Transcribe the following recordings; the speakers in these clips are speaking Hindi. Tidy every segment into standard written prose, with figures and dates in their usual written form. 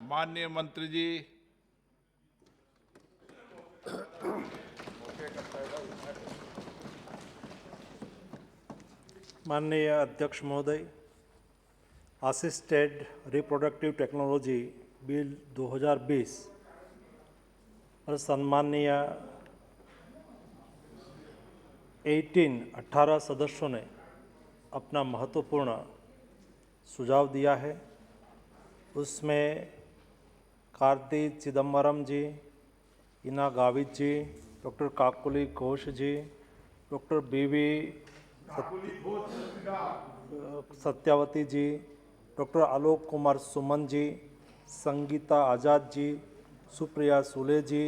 माननीय मंत्री जी। माननीय अध्यक्ष महोदय, असिस्टेड रिप्रोडक्टिव टेक्नोलॉजी बिल 2020 और सम्माननीय 18 सदस्यों ने अपना महत्वपूर्ण सुझाव दिया है। उसमें कार्ति चिदम्बरम जी, इना गावित जी, डॉक्टर काकुली घोष जी, डॉक्टर बीवी सत्यावती जी, डॉक्टर आलोक कुमार सुमन जी, संगीता आज़ाद जी, सुप्रिया सुले जी,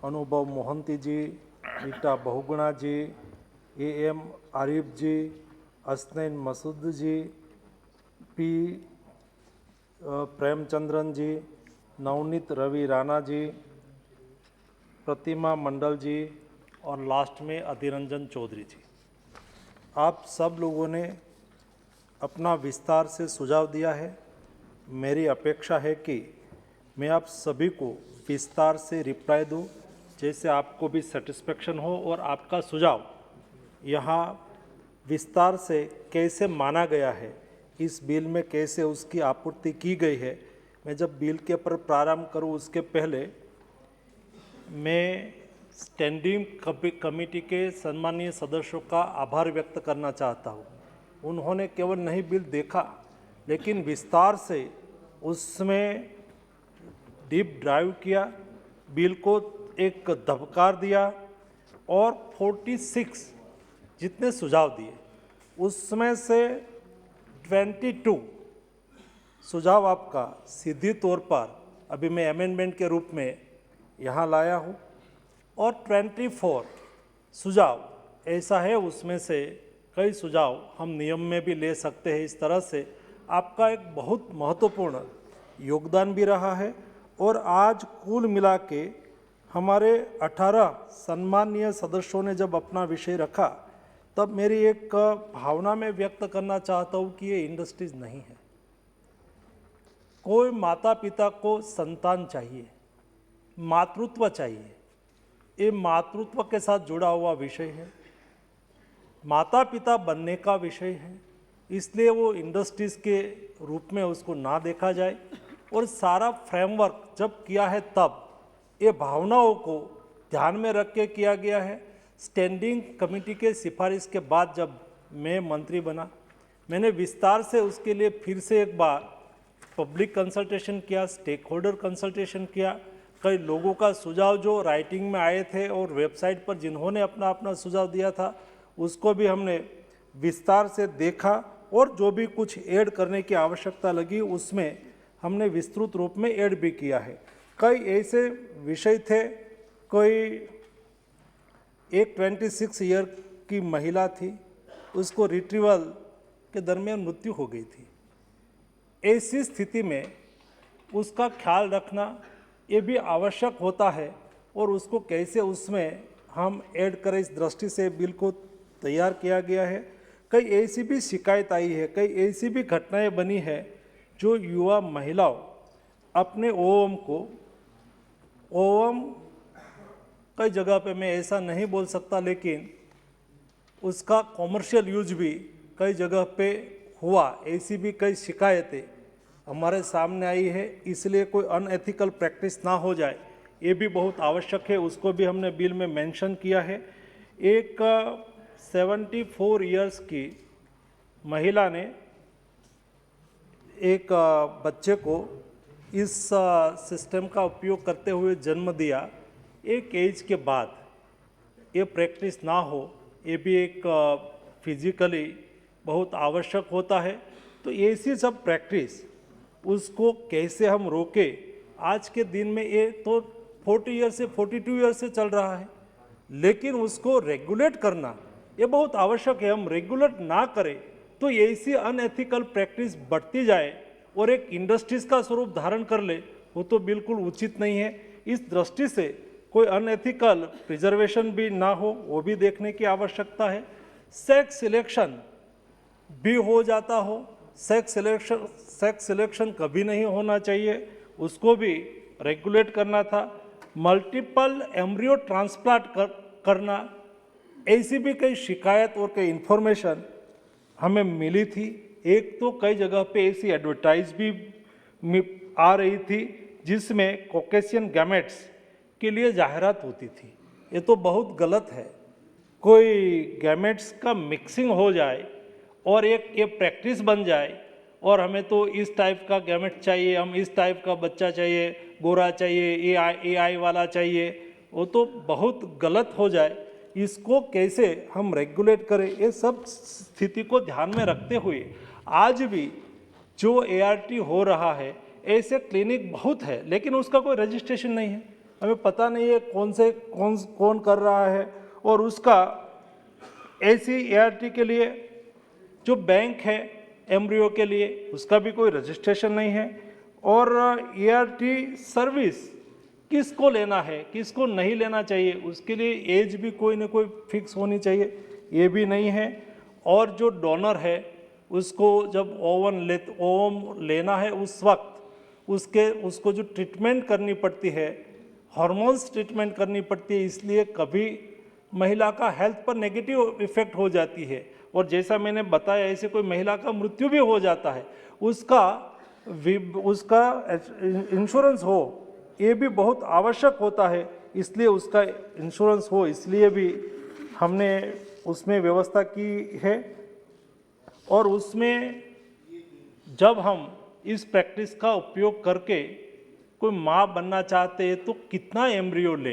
अनुभव मोहंती जी, Rita Bahuguna ji, AM Arif ji, Hasnain Masood ji, P Premachandran जी, नवनीत रवि राणा जी, प्रतिमा मंडल जी और लास्ट में अधिरंजन चौधरी जी। आप सब लोगों ने अपना विस्तार से सुझाव दिया है। मेरी अपेक्षा है कि मैं आप सभी को विस्तार से रिप्लाई दूं, जैसे आपको भी सेटिस्फेक्शन हो और आपका सुझाव यहाँ विस्तार से कैसे माना गया है, इस बिल में कैसे उसकी आपूर्ति की गई है। मैं जब बिल के पर प्रारंभ करूं उसके पहले मैं स्टैंडिंग कमेटी के सम्मानीय सदस्यों का आभार व्यक्त करना चाहता हूं। उन्होंने केवल नहीं बिल देखा, लेकिन विस्तार से उसमें डीप ड्राइव किया, बिल को एक धबकार दिया और 46 जितने सुझाव दिए उसमें से 22 सुझाव आपका सीधी तौर पर अभी मैं अमेंडमेंट के रूप में यहाँ लाया हूँ और 24 सुझाव ऐसा है उसमें से कई सुझाव हम नियम में भी ले सकते हैं। इस तरह से आपका एक बहुत महत्वपूर्ण योगदान भी रहा है और आज कुल मिला के हमारे 18 सम्मानीय सदस्यों ने जब अपना विषय रखा तब मेरी एक भावना में व्यक्त करना चाहता हूँ कि ये इंडस्ट्रीज नहीं है। कोई माता पिता को संतान चाहिए, मातृत्व चाहिए। ये मातृत्व के साथ जुड़ा हुआ विषय है, माता पिता बनने का विषय है, इसलिए वो इंडस्ट्रीज के रूप में उसको ना देखा जाए। और सारा फ्रेमवर्क जब किया है तब ये भावनाओं को ध्यान में रख के किया गया है। स्टैंडिंग कमेटी के सिफारिश के बाद जब मैं मंत्री बना, मैंने विस्तार से उसके लिए फिर से एक बार पब्लिक कंसल्टेशन किया, स्टेक होल्डर कंसल्टेशन किया। कई लोगों का सुझाव जो राइटिंग में आए थे और वेबसाइट पर जिन्होंने अपना अपना सुझाव दिया था उसको भी हमने विस्तार से देखा और जो भी कुछ ऐड करने की आवश्यकता लगी उसमें हमने विस्तृत रूप में ऐड भी किया है। कई ऐसे विषय थे, कोई एक 26 ईयर की महिला थी, उसको रिट्रीवल के दरमियान मृत्यु हो गई थी। ऐसी स्थिति में उसका ख्याल रखना ये भी आवश्यक होता है और उसको कैसे उसमें हम ऐड करें, इस दृष्टि से बिल को तैयार किया गया है। कई ऐसी भी शिकायत आई है, कई ऐसी भी घटनाएं बनी है जो युवा महिलाओं अपने ओवम को, ओवम कई जगह पे मैं ऐसा नहीं बोल सकता, लेकिन उसका कॉमर्शियल यूज भी कई जगह पे हुआ, ऐसी भी कई शिकायतें हमारे सामने आई है। इसलिए कोई अनएथिकल प्रैक्टिस ना हो जाए ये भी बहुत आवश्यक है, उसको भी हमने बिल में मेंशन किया है। एक 74 इयर्स की महिला ने एक बच्चे को इस सिस्टम का उपयोग करते हुए जन्म दिया। एक एज के बाद ये प्रैक्टिस ना हो, ये भी एक फिजिकली बहुत आवश्यक होता है। तो ऐसी सब प्रैक्टिस उसको कैसे हम रोके। आज के दिन में ये तो 40 ईयर से 42 ईयर से चल रहा है, लेकिन उसको रेगुलेट करना ये बहुत आवश्यक है। हम रेगुलेट ना करें तो ऐसी अनएथिकल प्रैक्टिस बढ़ती जाए और एक इंडस्ट्रीज का स्वरूप धारण कर ले, वो तो बिल्कुल उचित नहीं है। इस दृष्टि से कोई अनएथिकल प्रिजर्वेशन भी ना हो, वो भी देखने की आवश्यकता है। सेक्स सिलेक्शन भी हो जाता हो, सेक्स सिलेक्शन कभी नहीं होना चाहिए, उसको भी रेगुलेट करना था। मल्टीपल एम्ब्रियो ट्रांसप्लांट करना, ऐसी भी कई शिकायत और कई इन्फॉर्मेशन हमें मिली थी। एक तो कई जगह पे ऐसी एडवर्टाइज भी आ रही थी जिसमें कॉकेशियन गैमेट्स के लिए जाहिरात होती थी। ये तो बहुत गलत है। कोई गैमेट्स का मिक्सिंग हो जाए और एक ये प्रैक्टिस बन जाए और हमें तो इस टाइप का गैमेट चाहिए, हम इस टाइप का बच्चा चाहिए, गोरा चाहिए, एआई वाला चाहिए, वो तो बहुत गलत हो जाए। इसको कैसे हम रेगुलेट करें, ये सब स्थिति को ध्यान में रखते हुए आज भी जो एआरटी हो रहा है, ऐसे क्लिनिक बहुत है लेकिन उसका कोई रजिस्ट्रेशन नहीं है। हमें पता नहीं है कौन कर रहा है। और उसका ऐसी एआरटी के लिए जो बैंक है एम्ब्रियो के लिए, उसका भी कोई रजिस्ट्रेशन नहीं है। और एआरटी सर्विस किसको लेना है, किसको नहीं लेना चाहिए, उसके लिए एज भी कोई ना कोई फिक्स होनी चाहिए, ये भी नहीं है। और जो डोनर है उसको जब ओवम लेना है उस वक्त उसको जो ट्रीटमेंट करनी पड़ती है, हार्मोन्स ट्रीटमेंट करनी पड़ती है, इसलिए कभी महिला का हेल्थ पर नेगेटिव इफेक्ट हो जाती है। और जैसा मैंने बताया, ऐसे कोई महिला का मृत्यु भी हो जाता है, उसका इंश्योरेंस हो, ये भी बहुत आवश्यक होता है। इसलिए उसका इंश्योरेंस हो, इसलिए भी हमने उसमें व्यवस्था की है। और उसमें जब हम इस प्रैक्टिस का उपयोग करके कोई माँ बनना चाहते हैं तो कितना एम्ब्रियो ले,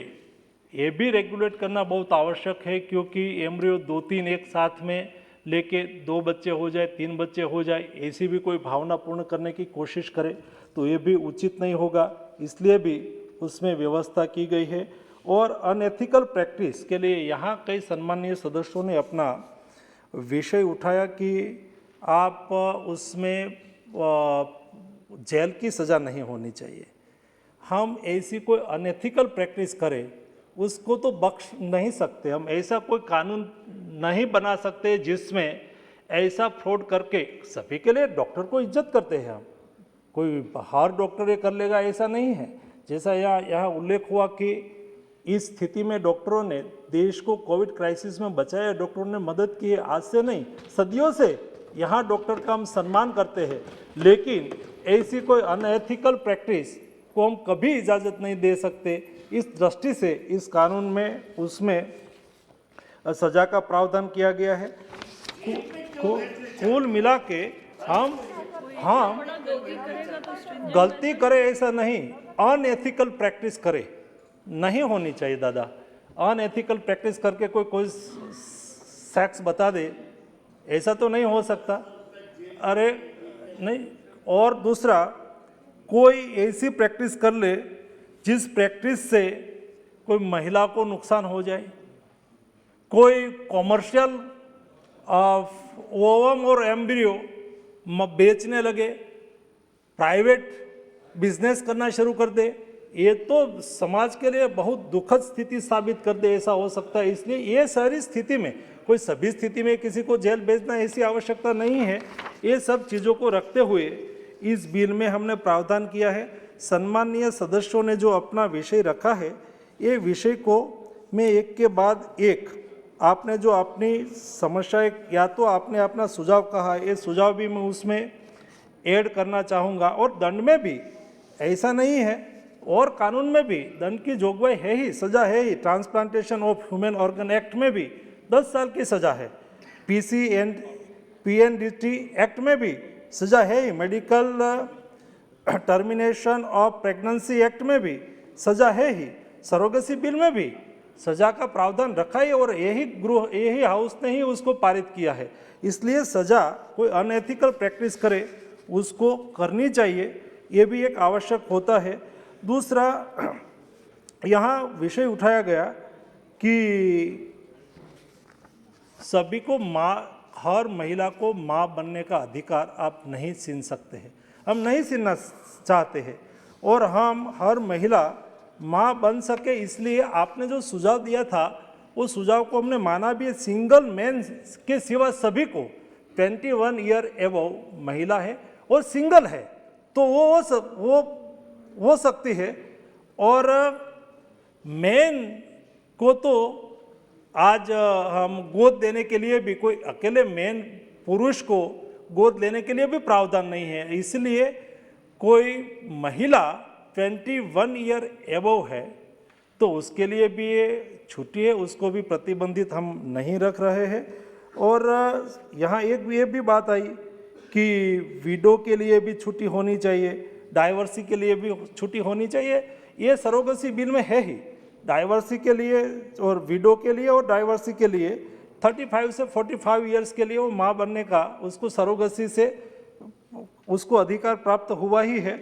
ये भी रेगुलेट करना बहुत आवश्यक है। क्योंकि एम्ब्रियो 2-3 एक साथ में लेके 2 बच्चे हो जाए, 3 बच्चे हो जाए, ऐसी भी कोई भावना पूर्ण करने की कोशिश करे तो ये भी उचित नहीं होगा। इसलिए भी उसमें व्यवस्था की गई है। और अनएथिकल प्रैक्टिस के लिए यहाँ कई सम्मानीय सदस्यों ने अपना विषय उठाया कि आप उसमें जेल की सज़ा नहीं होनी चाहिए। हम ऐसी कोई अनएथिकल प्रैक्टिस करें उसको तो बख्श नहीं सकते। हम ऐसा कोई कानून नहीं बना सकते जिसमें ऐसा फ्रॉड करके, सभी के लिए डॉक्टर को इज्जत करते हैं हम, कोई हर डॉक्टर ये कर लेगा ऐसा नहीं है। जैसा यहाँ उल्लेख हुआ कि इस स्थिति में डॉक्टरों ने देश को कोविड क्राइसिस में बचाया, डॉक्टरों ने मदद की है, आज से नहीं सदियों से यहाँ डॉक्टर का हम सम्मान करते हैं। लेकिन ऐसी कोई अनएथिकल प्रैक्टिस को हम कभी इजाज़त नहीं दे सकते। इस दृष्टि से इस कानून में उसमें सजा का प्रावधान किया गया है। कुल मिला के हम गलती करे ऐसा नहीं, अनएथिकल प्रैक्टिस करे नहीं होनी चाहिए दादा। अनएथिकल प्रैक्टिस करके कोई सेक्स बता दे, ऐसा तो नहीं हो सकता। अरे नहीं। और दूसरा, कोई ऐसी प्रैक्टिस कर ले जिस प्रैक्टिस से कोई महिला को नुकसान हो जाए, कोई कॉमर्शियल ओवम और एम्ब्रियो बेचने लगे, प्राइवेट बिजनेस करना शुरू कर दे, ये तो समाज के लिए बहुत दुखद स्थिति साबित कर दे, ऐसा हो सकता है। इसलिए ये सारी स्थिति में, कोई सभी स्थिति में किसी को जेल भेजना ऐसी आवश्यकता नहीं है। ये सब चीज़ों को रखते हुए इस बिल में हमने प्रावधान किया है। सम्मानीय सदस्यों ने जो अपना विषय रखा है, ये विषय को मैं एक के बाद एक, आपने जो अपनी समस्याएं या तो आपने अपना सुझाव कहा, ये सुझाव भी मैं उसमें ऐड करना चाहूँगा। और दंड में भी ऐसा नहीं है, और कानून में भी दंड की जोगवाई है ही, सजा है ही। Transplantation of human organ act में भी 10 साल की सजा है, PNDT एक्ट में भी सजा है ही, medical termination of pregnancy act में भी सजा है ही, सरोगेसी बिल में भी सजा का प्रावधान रखा है। और यही हाउस ने ही उसको पारित किया है। इसलिए सजा कोई अनएथिकल प्रैक्टिस करे उसको करनी चाहिए, ये भी एक आवश्यक होता है। दूसरा, यहाँ विषय उठाया गया कि सभी को हर महिला को माँ बनने का अधिकार आप नहीं छीन सकते हैं, हम नहीं छीनना चाहते हैं। और हम हर महिला माँ बन सके, इसलिए आपने जो सुझाव दिया था वो सुझाव को हमने माना भी है। सिंगल मैन के सिवा सभी को 21 ईयर एबव महिला है और सिंगल है तो वो हो सकती है। और मेन को तो आज हम गोद देने के लिए भी, कोई अकेले मेन पुरुष को गोद लेने के लिए भी प्रावधान नहीं है, इसलिए कोई महिला 21 ईयर एबव है तो उसके लिए भी ये छुट्टी है, उसको भी प्रतिबंधित हम नहीं रख रहे हैं। और यहाँ एक ये भी बात आई कि विडो के लिए भी छुट्टी होनी चाहिए, डाइवर्सी के लिए भी छुट्टी होनी चाहिए। ये सरोगेसी बिल में है ही, डाइवर्सी के लिए और विडो के लिए और डाइवर्सी के लिए 35 से 45 ईयर्स के लिए वो माँ बनने का उसको सरोगेसी से उसको अधिकार प्राप्त हुआ ही है।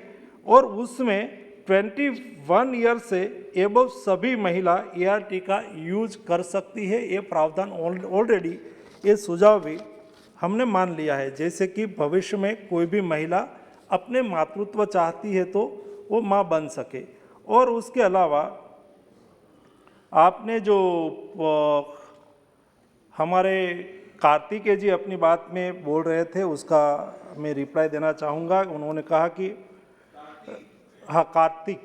और उसमें 21 ईयर से एबव सभी महिला ART का यूज कर सकती है। ये प्रावधान ऑलरेडी, ये सुझाव भी हमने मान लिया है, जैसे कि भविष्य में कोई भी महिला अपने मातृत्व चाहती है तो वो माँ बन सके। और उसके अलावा आपने जो हमारे कार्तिकेय जी अपनी बात में बोल रहे थे उसका मैं रिप्लाई देना चाहूँगा। उन्होंने कहा कि हाँ, Kartik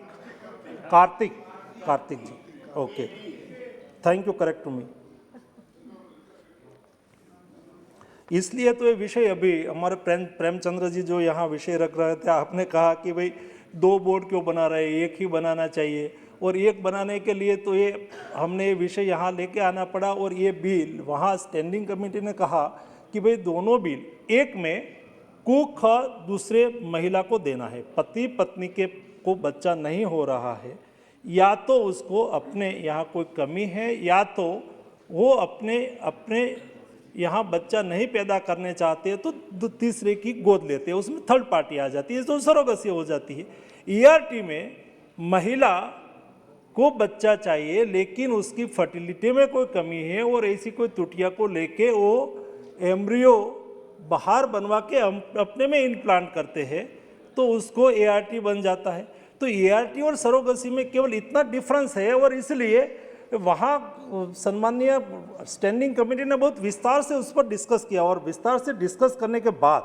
ji, okay, thank you, correct to me. इसलिए तो ये विषय अभी हमारे प्रेमचंद्र जी जो यहाँ विषय रख रहे थे, आपने कहा कि भाई 2 बोर्ड क्यों बना रहे, एक ही बनाना चाहिए। और एक बनाने के लिए तो ये हमने ये विषय यहाँ लेके आना पड़ा। और ये बिल वहाँ स्टैंडिंग कमेटी ने कहा कि भाई दोनों बिल, एक में कुख दूसरे महिला को देना है, पति पत्नी के को बच्चा नहीं हो रहा है, या तो उसको अपने यहाँ कोई कमी है, या तो वो अपने यहाँ बच्चा नहीं पैदा करने चाहते हैं तो तीसरे की गोद लेते हैं, उसमें थर्ड पार्टी आ जाती है, तो सरोगेसी हो जाती है। ART में महिला को बच्चा चाहिए लेकिन उसकी फर्टिलिटी में कोई कमी है और ऐसी कोई त्रुटियां को लेके वो एम्ब्रियो बाहर बनवा के अपने में इम्प्लांट करते हैं तो उसको ART बन जाता है। तो ART और सरोगेसी में केवल इतना डिफरेंस है। और इसलिए वहाँ सम्माननीय स्टैंडिंग कमेटी ने बहुत विस्तार से उस पर डिस्कस किया और विस्तार से डिस्कस करने के बाद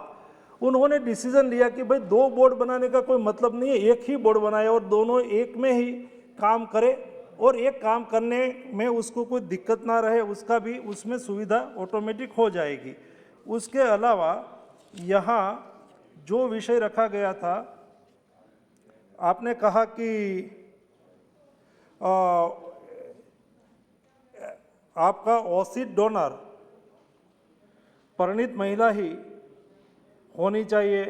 उन्होंने डिसीजन लिया कि भाई 2 बोर्ड बनाने का कोई मतलब नहीं है, एक ही बोर्ड बनाए और दोनों एक में ही काम करे और एक काम करने में उसको कोई दिक्कत ना रहे, उसका भी उसमें सुविधा ऑटोमेटिक हो जाएगी। उसके अलावा यहाँ जो विषय रखा गया था, आपने कहा कि आपका ओसिड डोनर परिणित महिला ही होनी चाहिए।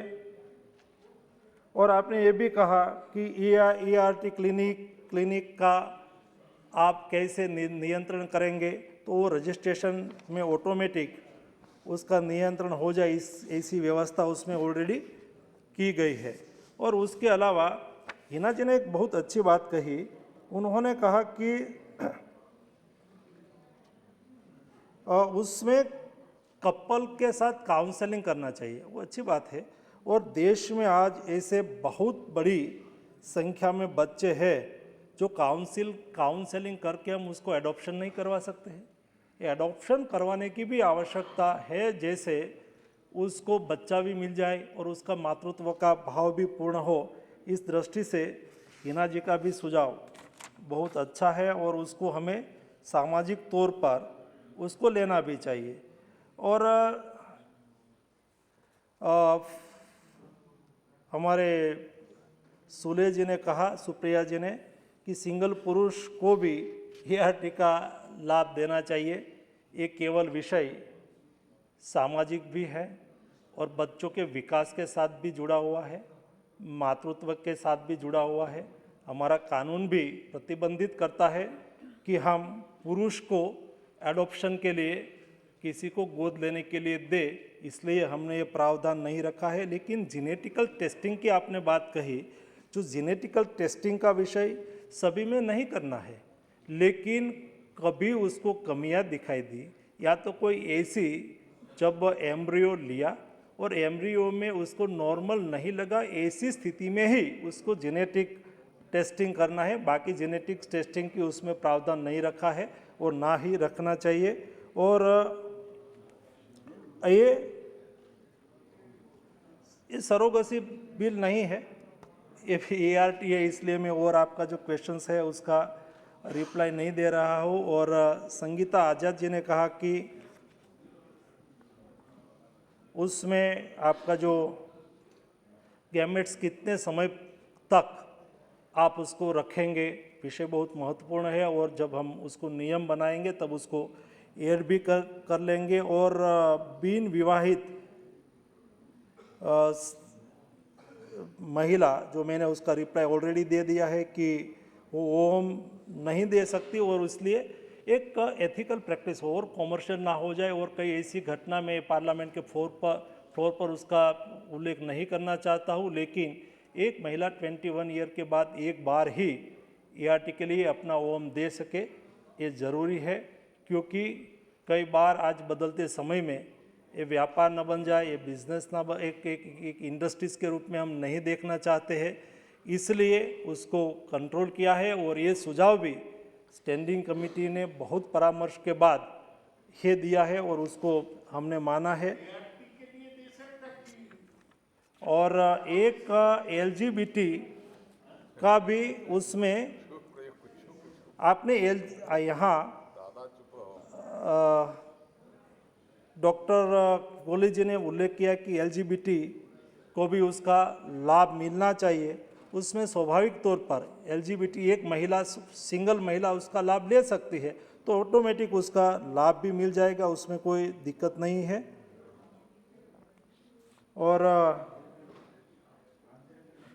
और आपने ये भी कहा कि ART क्लिनिक का आप कैसे नियंत्रण करेंगे, तो वो रजिस्ट्रेशन में ऑटोमेटिक उसका नियंत्रण हो जाए, ऐसी व्यवस्था उसमें ऑलरेडी की गई है। और उसके अलावा हिना जी ने एक बहुत अच्छी बात कही, उन्होंने कहा कि उसमें कपल के साथ काउंसलिंग करना चाहिए, वो अच्छी बात है। और देश में आज ऐसे बहुत बड़ी संख्या में बच्चे हैं जो काउंसलिंग करके हम उसको एडॉप्शन नहीं करवा सकते हैं। ये एडॉप्शन करवाने की भी आवश्यकता है, जैसे उसको बच्चा भी मिल जाए और उसका मातृत्व का भाव भी पूर्ण हो। इस दृष्टि से हिना जी का भी सुझाव बहुत अच्छा है और उसको हमें सामाजिक तौर पर उसको लेना भी चाहिए। और हमारे सुले जी ने कहा, सुप्रिया जी ने, कि सिंगल पुरुष को भी ART का लाभ देना चाहिए। ये केवल विषय सामाजिक भी है और बच्चों के विकास के साथ भी जुड़ा हुआ है, मातृत्व के साथ भी जुड़ा हुआ है। हमारा कानून भी प्रतिबंधित करता है कि हम पुरुष को एडॉप्शन के लिए किसी को गोद लेने के लिए दे, इसलिए हमने ये प्रावधान नहीं रखा है। लेकिन जेनेटिकल टेस्टिंग की आपने बात कही, जो जेनेटिकल टेस्टिंग का विषय सभी में नहीं करना है, लेकिन कभी उसको कमियां दिखाई दी, या तो कोई ऐसी जब एम्ब्रियो लिया और एम्ब्रियो में उसको नॉर्मल नहीं लगा, ऐसी स्थिति में ही उसको जेनेटिक टेस्टिंग करना है। बाकी जेनेटिक टेस्टिंग की उसमें प्रावधान नहीं रखा है और ना ही रखना चाहिए। और ये सरोगेसी बिल नहीं है, ART है, इसलिए मैं और आपका जो क्वेश्चंस है उसका रिप्लाई नहीं दे रहा हूँ। और संगीता आज़ाद जी ने कहा कि उसमें आपका जो गैमेट्स कितने समय तक आप उसको रखेंगे, विषय बहुत महत्वपूर्ण है। और जब हम उसको नियम बनाएंगे तब उसको ऐड भी कर लेंगे। और बिन विवाहित महिला, जो मैंने उसका रिप्लाई ऑलरेडी दे दिया है कि वो ओम नहीं दे सकती, और इसलिए एक एथिकल प्रैक्टिस हो और कॉमर्शियल ना हो जाए। और कई ऐसी घटना में पार्लियामेंट के फ्लोर पर उसका उल्लेख नहीं करना चाहता हूँ, लेकिन एक महिला 21 ईयर के बाद एक बार ही ART के लिए अपना ओम दे सके, ये ज़रूरी है। क्योंकि कई बार आज बदलते समय में ये व्यापार न बन जाए, ये बिजनेस ना एक इंडस्ट्रीज़ के रूप में हम नहीं देखना चाहते हैं, इसलिए उसको कंट्रोल किया है। और ये सुझाव भी स्टैंडिंग कमेटी ने बहुत परामर्श के बाद ये दिया है और उसको हमने माना है। और एक LGBT का भी उसमें आपने यहाँ डॉक्टर गोली जी ने उल्लेख किया कि LGBT को भी उसका लाभ मिलना चाहिए। उसमें स्वाभाविक तौर पर LGBT एक महिला, सिंगल महिला उसका लाभ ले सकती है, तो ऑटोमेटिक उसका लाभ भी मिल जाएगा, उसमें कोई दिक्कत नहीं है। और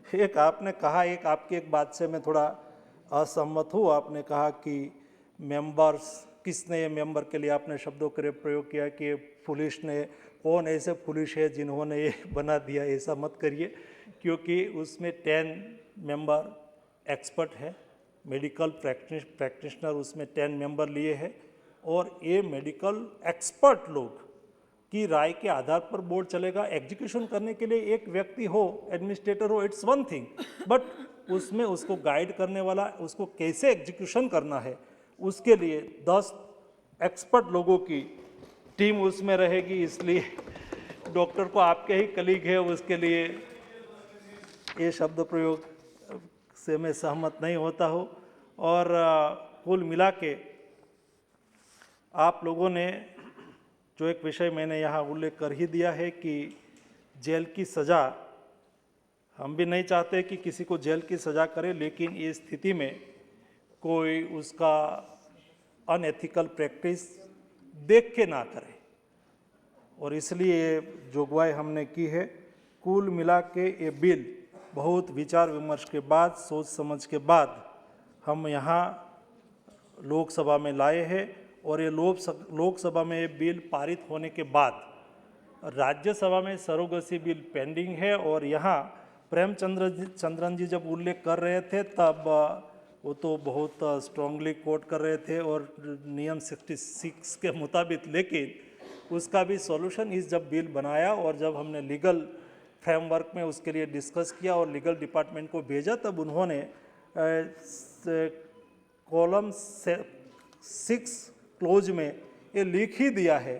एक आपने कहा, एक आपकी एक बात से मैं थोड़ा असहमत हूँ। आपने कहा कि मेंबर्स, किसने मेंबर के लिए आपने शब्दों का प्रयोग किया कि पुलिस ने, कौन ऐसे पुलिस है जिन्होंने ये बना दिया, ऐसा मत करिए। क्योंकि उसमें 10 मेंबर एक्सपर्ट है, मेडिकल प्रैक्टिशनर उसमें 10 मेंबर लिए हैं। और ये मेडिकल एक्सपर्ट लोग की राय के आधार पर बोर्ड चलेगा। एग्जीक्यूशन करने के लिए एक व्यक्ति हो, एडमिनिस्ट्रेटर हो, इट्स वन थिंग, बट उसमें उसको गाइड करने वाला, उसको कैसे एग्जीक्यूशन करना है, उसके लिए 10 एक्सपर्ट लोगों की टीम उसमें रहेगी। इसलिए डॉक्टर को आपके ही कलीग है, उसके लिए ये शब्द प्रयोग से मैं सहमत नहीं होता हूँ। और कुल मिला के आप लोगों ने जो एक विषय मैंने यहाँ उल्लेख कर ही दिया है कि जेल की सज़ा, हम भी नहीं चाहते कि किसी को जेल की सज़ा करे, लेकिन ये स्थिति में कोई उसका अनएथिकल प्रैक्टिस देख के ना करे, और इसलिए ये जोगवाई हमने की है। कुल मिला के ये बिल बहुत विचार विमर्श के बाद, सोच समझ के बाद हम यहाँ लोकसभा में लाए हैं। और ये लोकसभा में ये बिल पारित होने के बाद राज्यसभा में सरोगसी बिल पेंडिंग है। और यहाँ प्रेमचंद्रन जी जब उल्लेख कर रहे थे तब वो तो बहुत स्ट्रांगली कोट कर रहे थे और नियम 66 के मुताबिक, लेकिन उसका भी सॉल्यूशन इस जब बिल बनाया और जब हमने लीगल फ्रेमवर्क में उसके लिए डिस्कस किया और लीगल डिपार्टमेंट को भेजा, तब उन्होंने कॉलम 6 क्लोज में ये लिख ही दिया है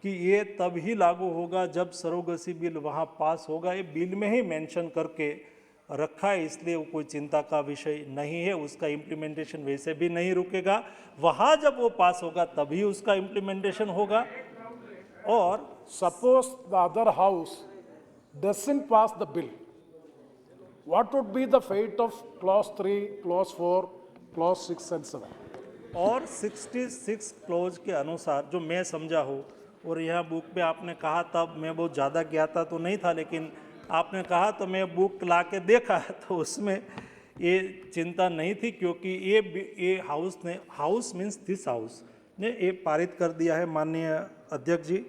कि ये तब ही लागू होगा जब सरोगसी बिल वहाँ पास होगा। ये बिल में ही मेंशन करके रखा है, इसलिए वो कोई चिंता का विषय नहीं है। उसका इम्प्लीमेंटेशन वैसे भी नहीं रुकेगा, वहाँ जब वो पास होगा तभी उसका इम्प्लीमेंटेशन होगा। और suppose the other house doesn't pass the bill, what would be the fate of clause 3, clause 4, clause 6 and 7? और 66 क्लोज के अनुसार जो मैं समझा हूँ, और यह बुक में आपने कहा तब मैं बहुत ज़्यादा ज्ञाता तो नहीं था, लेकिन आपने कहा तो मैं बुक ला के देखा तो उसमें ये चिंता नहीं थी, क्योंकि ये हाउस ने, हाउस मीन्स दिस हाउस ने ये पारित कर दिया है। माननीय अध्यक्ष जी,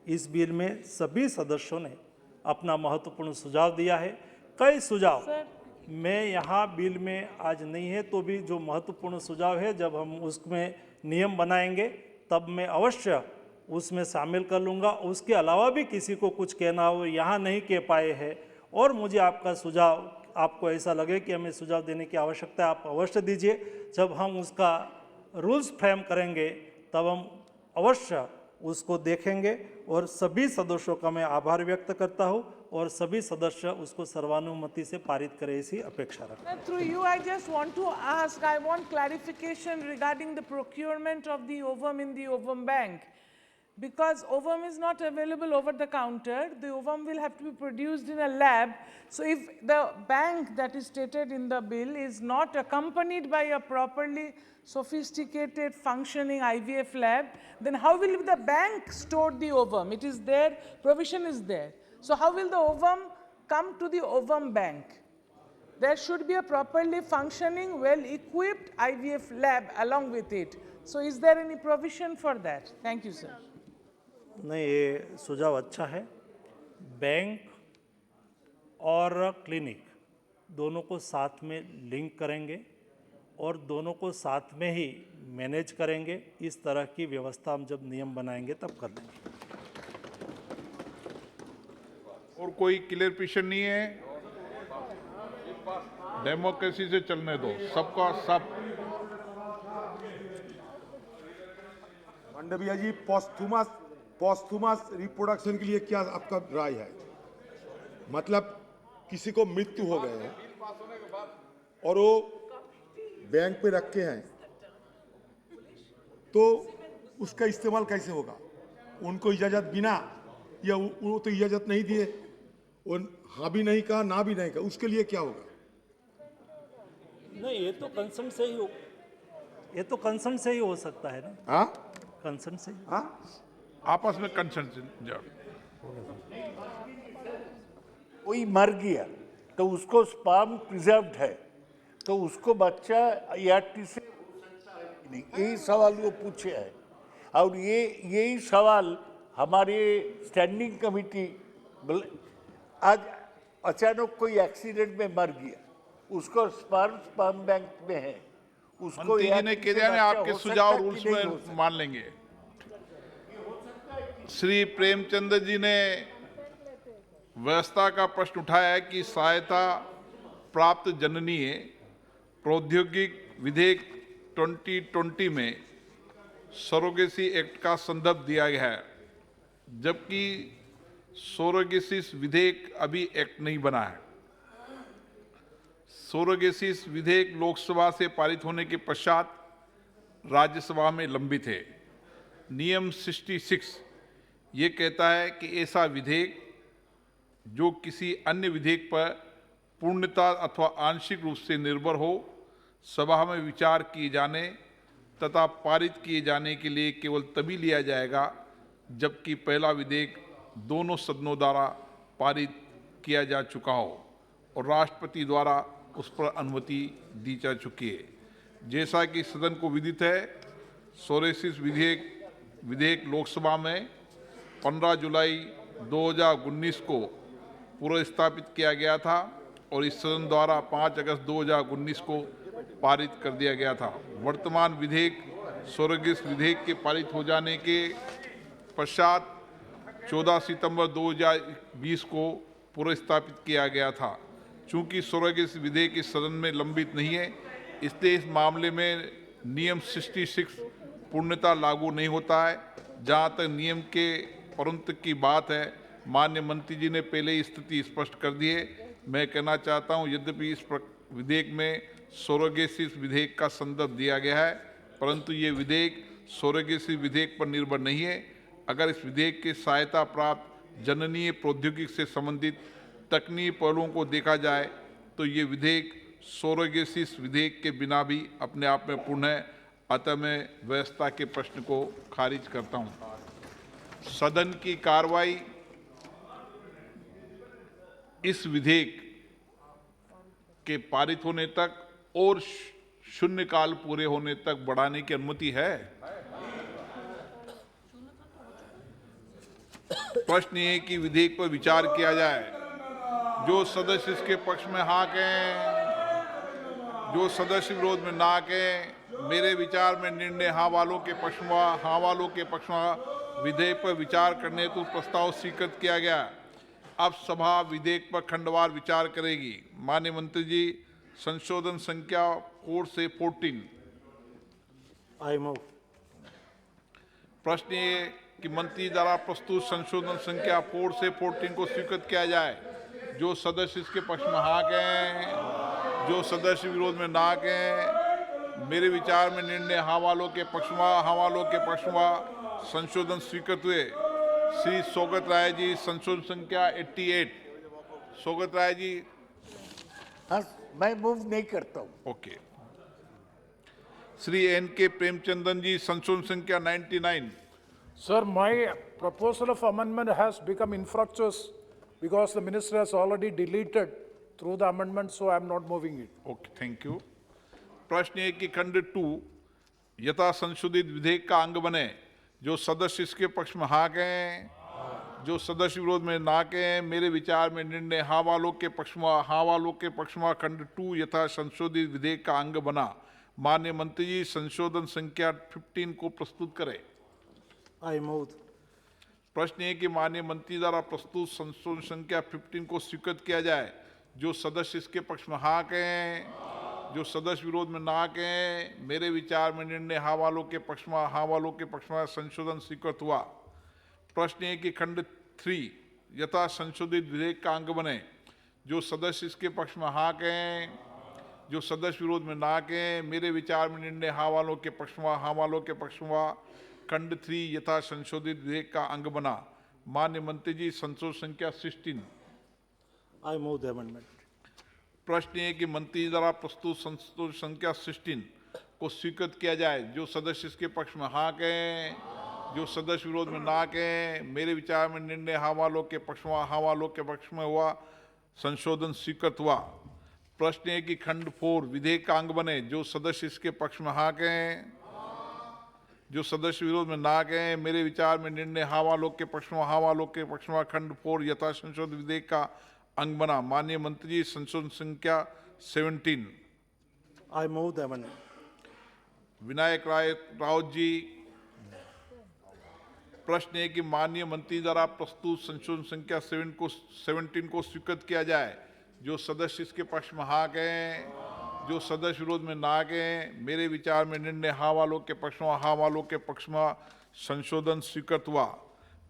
इस बिल में सभी सदस्यों ने अपना महत्वपूर्ण सुझाव दिया है। कई सुझाव मैं यहाँ बिल में आज नहीं है, तो भी जो महत्वपूर्ण सुझाव है जब हम उसमें नियम बनाएंगे तब मैं अवश्य उसमें शामिल कर लूँगा। उसके अलावा भी किसी को कुछ कहना हो, यहाँ नहीं कह पाए हैं, और मुझे आपका सुझाव, आपको ऐसा लगे कि हमें सुझाव देने की आवश्यकता है, आप अवश्य दीजिए। जब हम उसका रूल्स फ्रेम करेंगे तब हम अवश्य उसको देखेंगे। और सभी सदस्यों का मैं आभार व्यक्त करता हूँ और सभी सदस्य उसको सर्वानुमति से पारित करें, ऐसी अपेक्षा रखें। Through you, I just want to ask, I want clarification regarding the procurement of the ovum in the ovum bank. Because ovum is not available over the counter, the ovum will have to be produced in a lab. So if the bank that is stated in the bill is not accompanied by a properly sophisticated functioning IVF lab, then how will the bank store the ovum? It is there, provision is there. So how will the ovum come to the ovum bank? There should be a properly functioning, well-equipped IVF lab along with it. So is there any provision for that? Thank you, sir. नहीं, ये सुझाव अच्छा है। बैंक और क्लिनिक दोनों को साथ में लिंक करेंगे और दोनों को साथ में ही मैनेज करेंगे। इस तरह की व्यवस्था हम जब नियम बनाएंगे तब कर लेंगे। और कोई क्लियरफिकेशन नहीं है, डेमोक्रेसी से चलने दो, सबका सब। मांडविया जी, पॉस्थुमस रिप्रोडक्शन के लिए क्या आपका राय है? मतलब किसी को मृत्यु हो गए है और वो बैंक पे रखे हैं, तो उसका इस्तेमाल कैसे होगा? उनको इजाजत बिना, या वो तो इजाजत नहीं दिए, वो हाँ भी नहीं कहा ना भी नहीं कहा, उसके लिए क्या होगा? नहीं, ये तो कंसर्न से ही हो, ये तो कंसर्न से ही हो सकता है ना। हाँ, कंसर्न से ही। हाँ, आपस में कंसर्न जाओ। कोई मर गया तो उसको स्पर्म प्रिजर्व्ड है, तो उसको बच्चा ART से नहीं, यही सवाल वो पूछे है। और यही सवाल हमारे स्टैंडिंग कमेटी, आज अचानक कोई एक्सीडेंट में मर गया, उसको स्पर्म बैंक में है, उसको मंत्री जी ने ART कह से दिया ना, बच्चा आपके हो सुझाव सकता रूल्स कि नहीं हो में सकता? मान लेंगे। श्री प्रेमचंद जी ने व्यवस्था का प्रश्न उठाया है कि सहायता प्राप्त जननीय प्रौद्योगिक विधेयक 2020 में सरोगेसी एक्ट का संदर्भ दिया गया है, जबकि सरोगेसिस विधेयक अभी एक्ट नहीं बना है। सरोगेसिस विधेयक लोकसभा से पारित होने के पश्चात राज्यसभा में लंबित है। नियम 66 ये कहता है कि ऐसा विधेयक जो किसी अन्य विधेयक पर पूर्णतः अथवा आंशिक रूप से निर्भर हो, सभा में विचार किए जाने तथा पारित किए जाने के लिए केवल तभी लिया जाएगा जबकि पहला विधेयक दोनों सदनों द्वारा पारित किया जा चुका हो और राष्ट्रपति द्वारा उस पर अनुमति दी जा चुकी है। जैसा कि सदन को विदित है, सोरेसिस विधेयक लोकसभा में 15 जुलाई 2019 को पुनर्स्थापित किया गया था और इस सदन द्वारा 5 अगस्त 2019 को पारित कर दिया गया था। वर्तमान विधेयक सोरोगेसी विधेयक के पारित हो जाने के पश्चात 14 सितंबर 2020 को पुनर्स्थापित किया गया था। चूंकि सोरोगेसी विधेयक इस सदन में लंबित नहीं है, इसलिए इस मामले में नियम 66 पूर्णतः लागू नहीं होता है। जहां तक नियम के परंतु की बात है, माननीय मंत्री जी ने पहले ही स्थिति स्पष्ट कर दी है। मैं कहना चाहता हूं, यद्यपि इस विधेयक में सोरोगेसी विधेयक का संदर्भ दिया गया है, परंतु ये विधेयक सोरोगेसी विधेयक पर निर्भर नहीं है। अगर इस विधेयक की सहायता प्राप्त जननीय प्रौद्योगिकी से संबंधित तकनीकी पहलुओं को देखा जाए तो ये विधेयक सोरोगेसी विधेयक के बिना भी अपने आप में पूर्ण है। अतः मैं व्यवस्था के प्रश्न को खारिज करता हूं। सदन की कार्रवाई इस विधेयक के पारित होने तक और शून्यकाल पूरे होने तक बढ़ाने की अनुमति है। प्रश्न ये है कि विधेयक पर विचार किया जाए। जो सदस्य इसके पक्ष में हाँ कहें, जो सदस्य विरोध में ना कहें। मेरे विचार में निर्णय हाँ वालों के पक्ष में विधेयक पर विचार करने हेतु प्रस्ताव स्वीकृत किया गया। अब सभा विधेयक पर खंडवार विचार करेगी। माननीय मंत्री जी, संशोधन संख्या 4 से 14। I move. प्रश्न ये कि मंत्री द्वारा प्रस्तुत संशोधन संख्या 4 से 14 को स्वीकृत किया जाए। जो सदस्य इसके पक्ष में हाँ कहें, जो सदस्य विरोध में ना कहें, मेरे विचार में निर्णय हाँ वालों के पक्ष में, हाँ वालों के पक्ष में संशोधन स्वीकृत हुए। श्री सौगत राय जी, संशोधन संख्या 88। सौगत राय जी, हाँ, मैं मूव नहीं करता हूँ। ओके। श्री एन के प्रेमचंदन जी, संशोधन संख्या 99। Sir, my proposal of amendment has become infructuous because the minister has already deleted through the amendment, so I am not moving it. Okay, thank you. प्रश्न है कि खंड 2 यथा संशोधित विधेयक का अंग बने। जो सदस्य इसके पक्ष में हाँ कहें, जो सदस्य विरोध में ना कहें, मेरे विचार में निर्णय हाँ वालों के पक्ष में, हाँ वालों के पक्ष में खंड 2 यथा संशोधित विधेयक का अंग बना। माननीय मंत्री जी संशोधन संख्या 15 को प्रस्तुत करें। I move. प्रश्न है कि माननीय मंत्री द्वारा प्रस्तुत संशोधन संख्या 15 को स्वीकृत किया जाए। जो सदस्य इसके पक्ष में हाँ कहें, जो सदस्य विरोध में ना कहें, मेरे विचार में निर्णय हाँ वालों के पक्ष में, हाँ वालों के पक्ष में संशोधन स्वीकृत हुआ। प्रश्न है कि खंड 3 यथा संशोधित विधेयक का अंग बने। जो सदस्य इसके पक्ष में हाँ कहें, जो सदस्य विरोध में ना कहें, मेरे विचार में निर्णय हाँ वालों के पक्ष में, हाँ वालों के पक्ष में खंड 3 यथा संशोधित विधेयक का अंग बना। माननीय मंत्री जी संशोधन संख्या 16। I move the amendment. प्रश्न है कि मंत्री द्वारा प्रस्तुत संशोधन संख्या 16 को स्वीकृत किया जाए। जो सदस्य इसके पक्ष में हाँ कहें, जो सदस्य विरोध में ना कहें, मेरे विचार में निर्णय हाँ वालों के पक्ष में, हाँ वालों के पक्ष में हुआ, संशोधन स्वीकृत हुआ। प्रश्न है कि खंड 4 विधेयक का अंग बने। जो सदस्य इसके पक्ष में हाँ कहें, जो सदस्य विरोध में ना कहें, मेरे विचार में निर्णय हाँ वालों के पक्ष में, हाँ वालों के पक्ष में खंड 4 यथा संशोधित विधेयक का अंग बना। माननीय मंत्री जी संशोधन संख्या 17। I move the amendment. Vinayak राय राउत जी, प्रश्न है कि माननीय मंत्री द्वारा प्रस्तुत संशोधन संख्या 17 को स्वीकृत किया जाए। जो सदस्य इसके पक्ष में हाँ कहें, जो सदस्य विरोध में ना कहें, मेरे विचार में निर्णय हाँ वालों के पक्ष में, हाँ वालों के पक्ष में संशोधन स्वीकृत हुआ।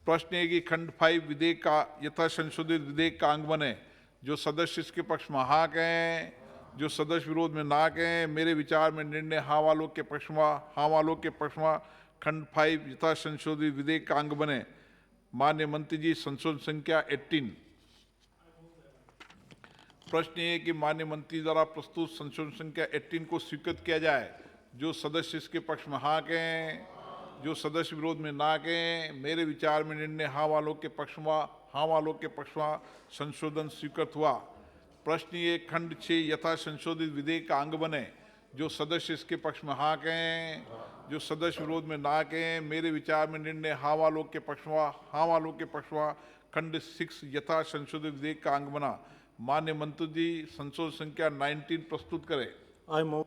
प्रश्न है कि खंड 5 विधेयक का यथा संशोधित विधेयक का अंग बने। जो सदस्य इसके पक्ष में हाँ कहें, जो सदस्य विरोध में ना कहें, मेरे विचार में निर्णय हाँ वालों के पक्ष में, हाँ वालों के पक्ष में खंड 5 यथा संशोधित विधेयक का अंग बने। माननीय मंत्री जी संशोधन संख्या 18। प्रश्न है कि माननीय मंत्री द्वारा प्रस्तुत संशोधन संख्या 18 को स्वीकृत किया जाए। जो सदस्य इसके पक्ष में हाँ कहें, जो सदस्य विरोध में ना कहें, मेरे विचार में निर्णय हाँ वालों के पक्ष में, हाँ वालों के पक्ष में संशोधन स्वीकृत हुआ। प्रश्न ये खंड 6 यथा संशोधित विधेयक का अंग बने। जो सदस्य इसके पक्ष में हाँ कहें, जो सदस्य विरोध में ना कहें, मेरे विचार में निर्णय हाँ वालों के पक्ष में, हाँ वालों के पक्ष में खंड 6 यथा संशोधित विधेयक का अंग बना। माननीय मंत्री जी संशोधन संख्या 19 प्रस्तुत करें। I move.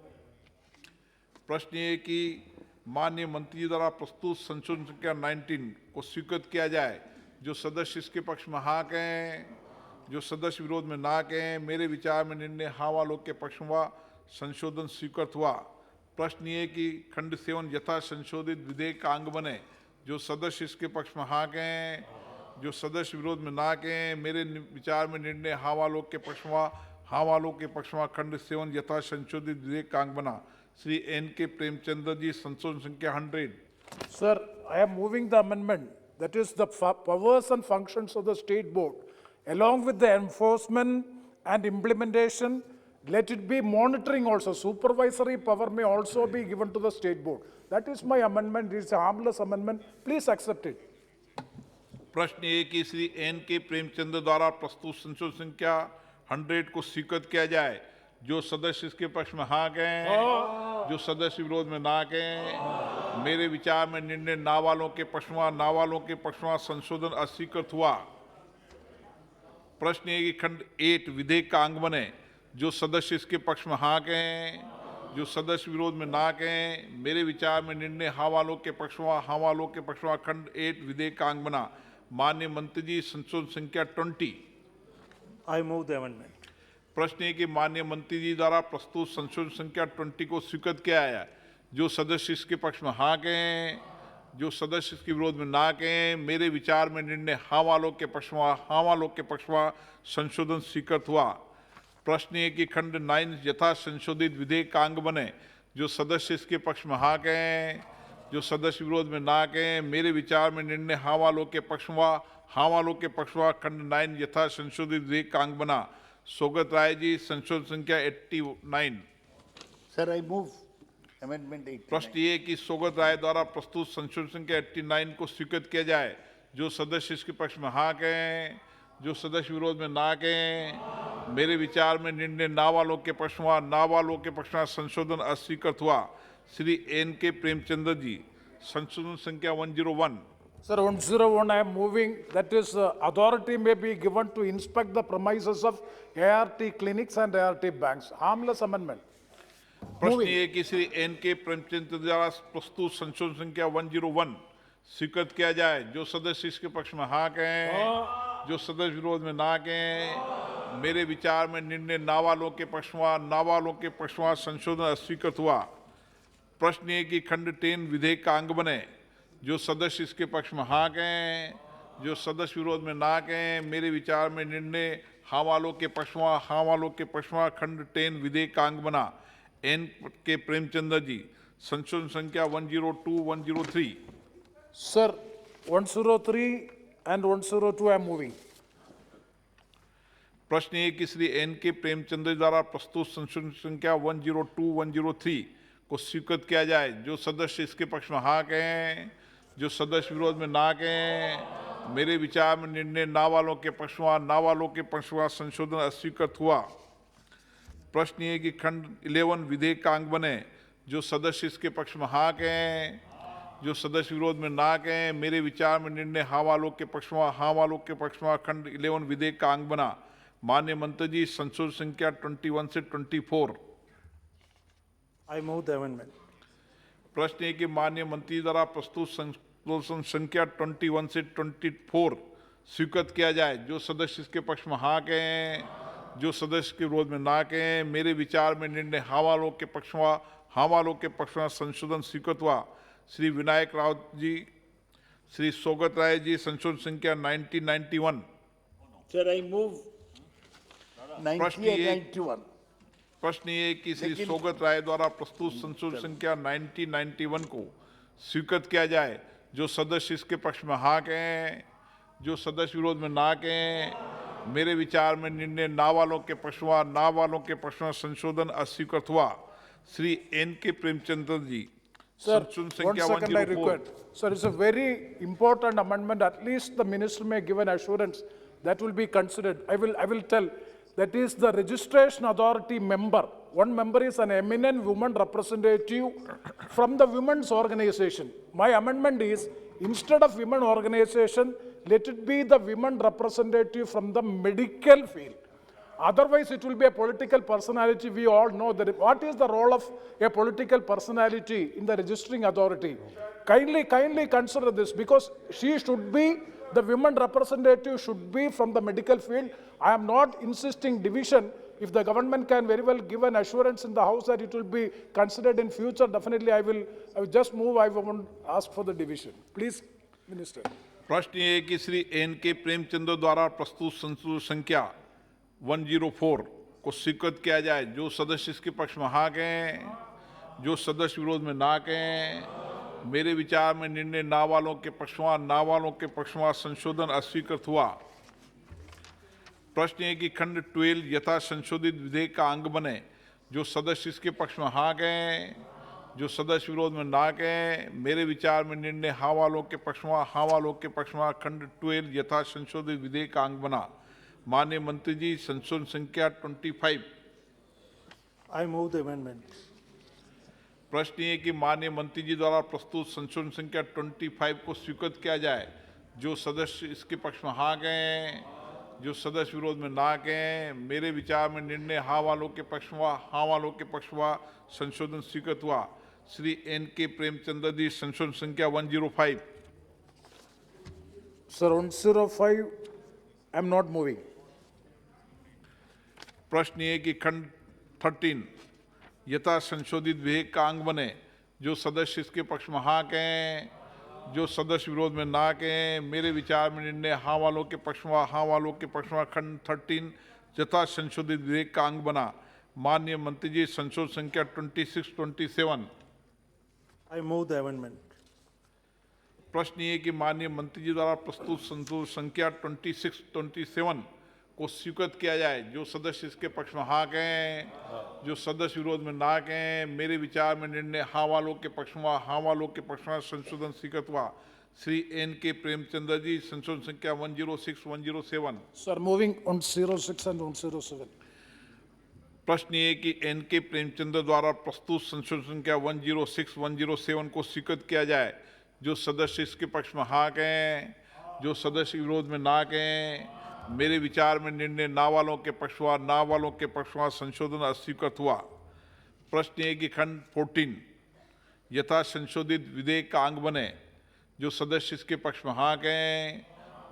प्रश्न ये कि माननीय मंत्री द्वारा प्रस्तुत संशोधन संख्या 19 को स्वीकृत किया जाए। जो सदस्य इसके पक्ष में हाँ कहें, जो सदस्य विरोध में ना कहें, मेरे विचार में निर्णय हाँ वालों के पक्ष में संशोधन स्वीकृत हुआ। प्रश्न ये कि खंड 7 यथा संशोधित विधेयक का अंग बने। जो सदस्य इसके पक्ष में हाँ कहें, जो सदस्य विरोध में ना कहें, मेरे विचार में निर्णय हाँ वालों के पक्ष में, हाँ वालों के पक्ष में खंड 7 यथा संशोधित विधेयक का अंग बना। श्री एन के प्रेमचंद्र जी संशोधन संख्या 100। Sir, I am moving the amendment, that is the powers and functions of the state board, along with the enforcement and implementation, let it be monitoring also. Supervisory power may also be given to the state board. That is my amendment. It is a harmless amendment. Please accept it. प्रश्न ये कि श्री एन के प्रेमचंद्र द्वारा प्रस्तुत संशोधन संख्या 100 को स्वीकृत किया जाए। जो सदस्य इसके पक्ष में हाँ कहें, जो सदस्य विरोध में ना कहें, मेरे विचार में निर्णय ना वालों के पक्ष में, ना वालों के पक्ष में संशोधन अस्वीकृत हुआ। प्रश्न ये कि खंड 8 विधेयक का अंग बने। जो सदस्य इसके पक्ष में हाँ कहें, जो सदस्य विरोध में ना कहें, मेरे विचार में निर्णय हाँ वालों के पक्ष में, हाँ वालों के पक्ष में खंड 8 विधेयक का अंग बना। माननीय मंत्री जी संशोधन संख्या 20। I move the amendment. प्रश्न है कि माननीय मंत्री जी द्वारा प्रस्तुत संशोधन संख्या 20 को स्वीकृत किया है। जो सदस्य इसके पक्ष में हाँ कहें, जो सदस्य इसके विरोध में ना कहें, मेरे विचार में निर्णय हाँ वालों के पक्ष में, हाँ वालों के पक्ष में संशोधन स्वीकृत हुआ। प्रश्न है कि खंड 9 यथा संशोधित विधेयक का अंग बने। जो सदस्य इसके पक्ष में हाँ कहें, जो सदस्य विरोध में ना कहें, मेरे विचार में निर्णय हाँ वालों के पक्ष में, हाँ वालों के पक्ष में खंड 9 यथा संशोधित विधेयक का अंग बना। सोगत राय जी, संशोधन संख्या 89। Sir I move amendment 89। प्रश्न ये कि सोगत राय द्वारा प्रस्तुत संशोधन संख्या 89 को स्वीकृत किया जाए। जो सदस्य इसके पक्ष में हाँ कहें, जो सदस्य विरोध में ना कहें, मेरे विचार में निर्णय ना वालों के पक्ष में, ना वालों के पक्ष में संशोधन अस्वीकृत हुआ। श्री N.K. प्रेमचंद्र जी, संशोधन संख्या 101। Sir, 101, I am moving, that is, authority may be given to inspect the premises of ART clinics and ART banks. Harmless amendment. प्रश्न ये कि श्री N.K. प्रेमचंद्र द्वारा प्रस्तुत संशोधन संख्या 101 स्वीकृत किया जाए। जो सदस्य इसके पक्ष में हाँ कहें, जो सदस्य विरोध में ना कहें, मेरे विचार में निर्णय ना वालों के पक्ष में, ना वालों के पक्ष में संशोधन अस्वीकृत हुआ। प्रश्न ये कि खंड 10 विधेयक का अंग बने। जो सदस्य इसके पक्ष में हाँ कहें, जो सदस्य विरोध में ना कहें, मेरे विचार में निर्णय हाँ वालों के पक्ष में, हाँ वालों के पक्ष में खंड 10 विधेयक का अंग बना। N.K. प्रेमचंद्र जी, संशोधन संख्या 102, 103। Sir, 103 and 102 I am moving. प्रश्न ये कि श्री N.K. प्रेमचंद्र द्वारा प्रस्तुत संशोधन संख्या 102, 103 को स्वीकृत किया जाए। जो सदस्य इसके पक्ष में हाँ कहें, जो सदस्य विरोध में ना कहें, मेरे विचार में निर्णय ना वालों के पक्ष में, ना वालों के पक्ष में संशोधन अस्वीकृत हुआ। प्रश्न ये कि खंड 11 विधेयक का अंग बने। जो सदस्य इसके पक्ष में हाँ कहें, जो सदस्य विरोध में ना कहें, मेरे विचार में निर्णय हाँ वालों के पक्ष में, हाँ वालों के पक्ष में खंड 11 विधेयक का अंग बना। माननीय मंत्री जी, संशोधन संख्या 21 से 24। I move the amendment. प्रश्न है कि माननीय मंत्री द्वारा प्रस्तुत संशोधन संख्या 21 से 24 स्वीकृत किया जाए। जो सदस्य इसके पक्ष में हाँ कहें, जो सदस्य के विरोध में ना कहें, मेरे विचार में निर्णय हाँ वालों के पक्ष में, हाँ वालों के पक्ष में संशोधन स्वीकृत हुआ। श्री विनायक राव जी, श्री सोगत राय जी, संशोधन संख्या 1991। सर आई मूव 90 प्रश्न and ये 91। प्रश्न ये कि श्री सोगत राय द्वारा प्रस्तुत संशोधन संख्या 1991 को स्वीकृत किया जाए। जो सदस्य इसके पक्ष में हाँ कहें, जो सदस्य विरोध में ना कहें, मेरे विचार में निर्णय ना वालों के पक्ष में, ना वालों के पक्ष में संशोधन अस्वीकृत हुआ। श्री N.K. प्रेमचंद्र जी, Sir, संशोधन one संख्या second I 104। request. Sir, it's a very important amendment. At least the minister may give an assurance that will be considered. I will tell. That is the registration authority member. One member is an eminent woman representative from the women's organization. My amendment is, instead of women organization, let it be the women representative from the medical field. Otherwise, it will be a political personality. We all know that. What is the role of a political personality in the registering authority? Kindly consider this, because she should be, the women representative should be from the medical field. I am not insisting division. If the government can very well give an assurance in the House that it will be considered in future, definitely I will just move. I won't ask for the division. Please, Minister. प्रश्न ये है कि श्री N.K. प्रेमचंद्र द्वारा प्रस्तुत संशोधन संख्या 104 को स्वीकृत किया जाए। जो सदस्य इसके पक्ष में हाँ कहें, जो सदस्य विरोध में ना कहें, मेरे विचार में निर्णय ना वालों के पक्ष में, ना वालों के पक्ष में संशोधन अस्वीकृत हुआ। प्रश्न है कि खंड 12 यथा संशोधित विधेयक का अंग बने। जो सदस्य इसके पक्ष में हाँ कहें, जो सदस्य विरोध में ना कहें, मेरे विचार में निर्णय हाँ वालों के पक्ष में, हाँ वालों के पक्ष में खंड 12 यथा संशोधित विधेयक का अंग बना। माननीय मंत्री जी, संशोधन संख्या 25। I move the amendment. प्रश्न ये कि माननीय मंत्री जी द्वारा प्रस्तुत संशोधन संख्या 25 को स्वीकृत किया जाए। जो सदस्य इसके पक्ष में हाँ कहें, जो सदस्य विरोध में ना कहें, मेरे विचार में निर्णय हाँ वालों के पक्ष में, हाँ वालों के पक्ष में संशोधन स्वीकृत हुआ। श्री N.K. प्रेमचंद्र जी, संशोधन संख्या 105। Sir, 105, I am not moving. प्रश्न ये कि खंड 13 यथा संशोधित विधेयक का अंग बने। जो सदस्य इसके पक्ष में हाँ कहें, जो सदस्य विरोध में ना कहें, मेरे विचार में निर्णय हाँ वालों के पक्ष में, हाँ वालों के पक्ष में खंड 13 यथा संशोधित विधेयक का अंग बना। माननीय मंत्री जी, संशोधन संख्या 2627। I move the amendment. प्रश्न ये कि माननीय मंत्री जी द्वारा प्रस्तुत संशोधन संख्या 2627 को स्वीकृत किया जाए। जो सदस्य इसके पक्ष में हाँ कहें, जो सदस्य विरोध में ना कहें, मेरे विचार में निर्णय हाँ वालों के पक्ष में, हाँ वालों के पक्ष में संशोधन स्वीकृत हुआ। श्री N.K. प्रेमचंद्र जी, संशोधन संख्या 106-107। Sir, moving 106 and 107. प्रश्न ये कि N.K. प्रेमचंद्र द्वारा प्रस्तुत संशोधन संख्या 106-107 को स्वीकृत किया जाए। जो सदस्य इसके पक्ष में हाँ कहें, जो सदस्य विरोध में ना कहें, मेरे विचार में निर्णय ना वालों के पक्षवा, ना वालों के पक्षवा संशोधन अस्वीकृत हुआ। प्रश्न ये कि खंड 14 यथा संशोधित विधेयक का अंग बने। जो सदस्य इसके पक्ष में हाँ कहें,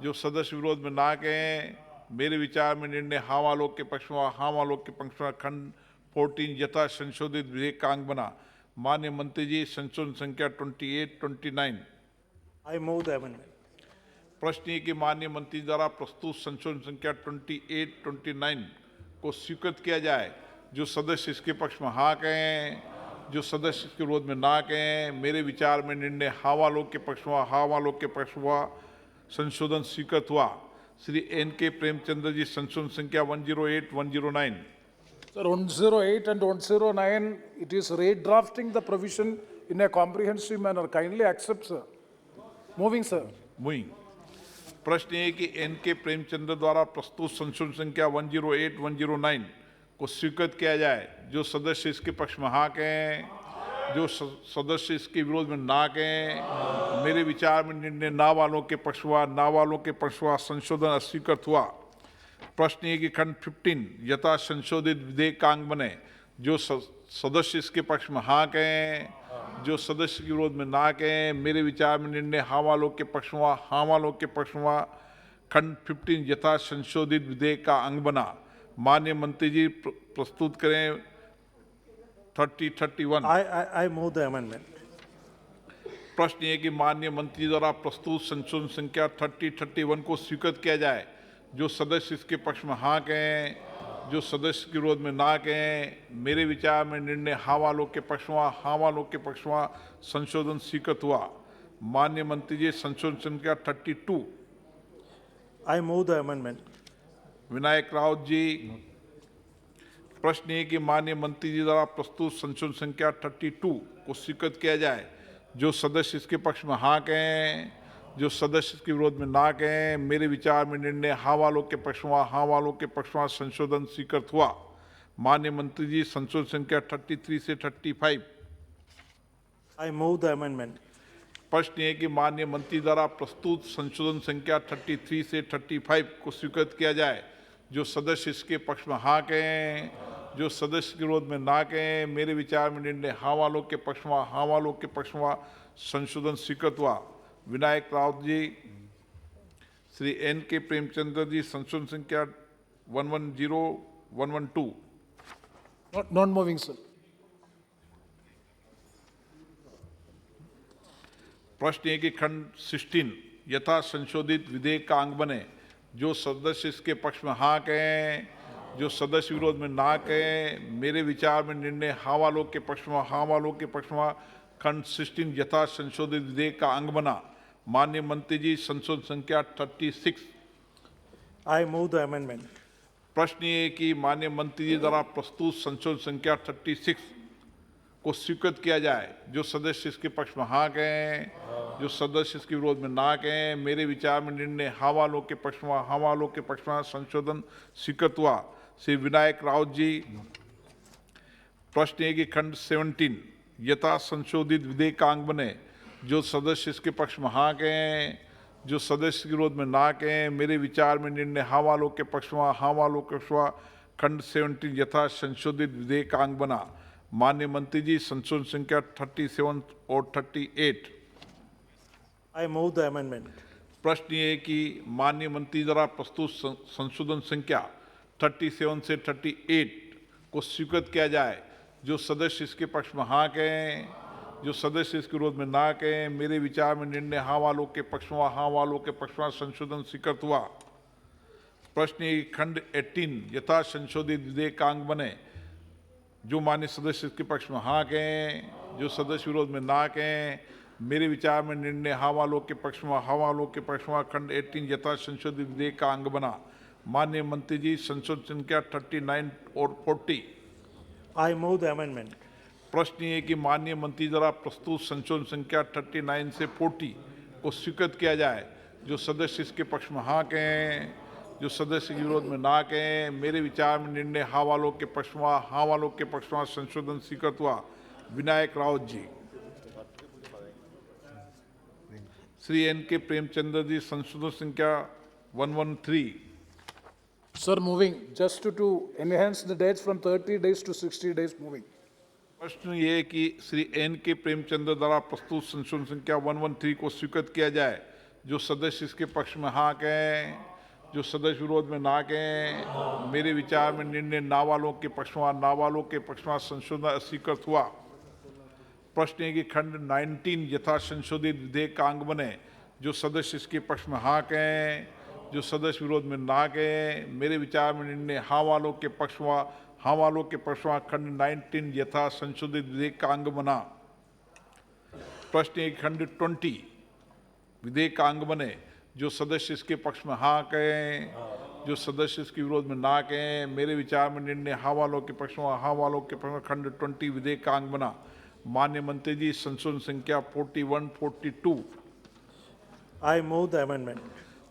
जो सदस्य विरोध में ना कहें, मेरे विचार में निर्णय हाँ वालों के पक्ष में, हाँ वालों के पक्ष में खंड 14 यथा संशोधित विधेयक का अंग बना। माननीय मंत्री जी, संशोधन संख्या 28-29। I move the amendment. प्रश्न ये कि माननीय मंत्री द्वारा प्रस्तुत संशोधन संख्या 28-29 को स्वीकृत किया जाए। जो सदस्य इसके पक्ष में हाँ कहें, जो सदस्य इसके विरोध में ना कहें, मेरे विचार में निर्णय हाँ वालों के पक्ष में, हाँ वालों के पक्ष में संशोधन स्वीकृत हुआ। श्री N.K. प्रेमचंद्र जी, संशोधन संख्या 108-109। Sir, 108 and 109, it is redrafting the provision in a comprehensive manner. Kindly accept, sir. Moving, sir. मुई प्रश्न ये कि N.K. प्रेमचंद्र द्वारा प्रस्तुत संशोधन संख्या 108-109 को स्वीकृत किया जाए। जो सदस्य इसके पक्ष में हाँ कहें, जो सदस्य इसके विरोध में ना कहें, मेरे विचार में निर्णय ना वालों के पक्षवा, ना वालों के पक्षवा संशोधन अस्वीकृत हुआ। प्रश्न ये कि खंड 15 यथा संशोधित विधेयक का अंग बने। जो सदस्य इसके पक्ष में हाँ कहें, जो सदस्य के विरोध में ना कहें, मेरे विचार में निर्णय हाँ वालों के पक्ष में, हाँ वालों के पक्ष में खंड 15 यथा संशोधित विधेयक का अंग बना। माननीय मंत्री जी, प्रस्तुत करें 30-31। I move the amendment. प्रश्न ये कि माननीय मंत्री द्वारा प्रस्तुत संशोधन संख्या 30-31 को स्वीकृत किया जाए। जो सदस्य इसके पक्ष में हाँ कहें, जो सदस्य के विरोध में ना कहें, मेरे विचार में निर्णय हाँ वालों के पक्ष में, हाँ वालों के पक्ष में संशोधन स्वीकृत हुआ। माननीय मंत्री जी, संशोधन संख्या 32। I move the amendment. Vinayak Raut जी, प्रश्न ये कि माननीय मंत्री जी द्वारा प्रस्तुत संशोधन संख्या 32 को स्वीकृत किया जाए। जो सदस्य इसके पक्ष में हाँ कहें, जो सदस्य इसके विरोध में ना कहें, मेरे विचार में निर्णय हाँ वालों के पक्ष में, हाँ वालों के पक्ष में संशोधन स्वीकृत हुआ। माननीय मंत्री जी, संशोधन संख्या 33 से 35। I move the amendment. प्रश्न ये कि माननीय मंत्री द्वारा प्रस्तुत संशोधन संख्या 33 से 35 को स्वीकृत किया जाए। जो सदस्य इसके पक्ष में हाँ कहें, जो सदस्य के विरोध में ना कहें, मेरे विचार में निर्णय हाँ वालों के पक्ष में, हाँ वालों के पक्ष में संशोधन स्वीकृत हुआ। विनायक राउत जी, श्री N.K. प्रेमचंद्र जी, संशोधन संख्या 110-112। Not moving, sir. प्रश्न है कि खंड 16 यथा संशोधित विधेयक का अंग बने। जो सदस्य इसके पक्ष में हाँ कहें, जो सदस्य विरोध में ना कहें, मेरे विचार में निर्णय हाँ वालों के पक्ष में, हाँ वालों के पक्ष में खंड 16 यथा संशोधित विधेयक का अंग बना। माननीय मंत्री जी, संशोधन संख्या 36। I move the amendment. प्रश्न ये कि माननीय मंत्री जी द्वारा प्रस्तुत संशोधन संख्या 36 को स्वीकृत किया जाए। जो सदस्य इसके पक्ष में हाँ कहें, जो सदस्य इसके विरोध में ना कहें, मेरे विचार में निर्णय हाँ वालों के पक्ष में, हाँ वालों के पक्ष में संशोधन स्वीकृत हुआ। श्री विनायक राउत जी, प्रश्न है कि खंड 17 यथा संशोधित विधेयक का अंग बने। जो सदस्य इसके पक्ष में हाँ कहें, जो सदस्य के विरोध में ना कहें, मेरे विचार में निर्णय हाँ वालों के पक्ष में, हाँ वालों के पक्ष में खंड 17 यथा संशोधित विधेयक का अंग बना। माननीय मंत्री जी, संशोधन संख्या 37 और 38। I move the amendment. प्रश्न ये है कि माननीय मंत्री द्वारा प्रस्तुत संशोधन संख्या 37 से 38 को स्वीकृत किया जाए। जो सदस्य इसके पक्ष में हाँ कहें, जो सदस्य इसके विरोध में ना कहें। मेरे विचार में निर्णय हाँ वालों के पक्ष में, हाँ वालों के पक्ष में संशोधन स्वीकृत हुआ। प्रश्न है कि खंड 18 यथा संशोधित विधेयकांग बने। जो मान्य सदस्य इसके पक्ष में हाँ कहें, जो सदस्य विरोध में ना कहें। मेरे विचार में निर्णय हाँ वालों के पक्ष में, हाँ वालों के पक्ष में खंड 18 यथा संशोधित विधेयक का अंग बना। माननीय मंत्री जी, संशोधन संख्या 39 और 40। I move the amendment. प्रश्न ये है कि माननीय मंत्री द्वारा प्रस्तुत संशोधन संख्या 39 से 40 को स्वीकृत किया जाए। जो सदस्य इसके पक्ष में हाँ कहें, जो सदस्य के विरोध में ना कहें। मेरे विचार में निर्णय हाँ वालों के पक्ष में, हाँ वालों के पक्ष में संशोधन स्वीकृत हुआ। विनायक राउत जी। श्री N.K. प्रेमचंद्र जी, संशोधन संख्या 113। Sir, moving just to enhance the dates from 30 days to 60 days moving. प्रश्न ये है कि श्री N.K. प्रेमचंद्र द्वारा प्रस्तुत संशोधन संख्या 113 को स्वीकृत किया जाए। जो सदस्य इसके पक्ष में हाँ कहें, जो सदस्य विरोध में ना कहें। मेरे विचार में निर्णय ना वालों के पक्ष में, ना वालों के पक्ष में संशोधन स्वीकृत हुआ। प्रश्न है कि खंड 19 यथा संशोधित विधेयक का अंग बने। जो सदस्य इसके पक्ष में हाँ कहें, जो सदस्य विरोध में ना कहें। मेरे विचार में निर्णय हाँ वालों के पक्ष में, हाँ वालों के पक्ष में खंड 19 यथा संशोधित विधेयक का अंग बना। प्रश्न है कि खंड 20 विधेयक का अंग बने। जो सदस्य इसके पक्ष में हाँ कहें, जो सदस्य इसके विरोध में ना कहें। मेरे विचार में निर्णय हाँ वालों के पक्ष में, हाँ वालों के पक्ष में खंड 20 विधेयक का अंग बना। माननीय मंत्री जी, संशोधन संख्या 41, 42। I move the amendment.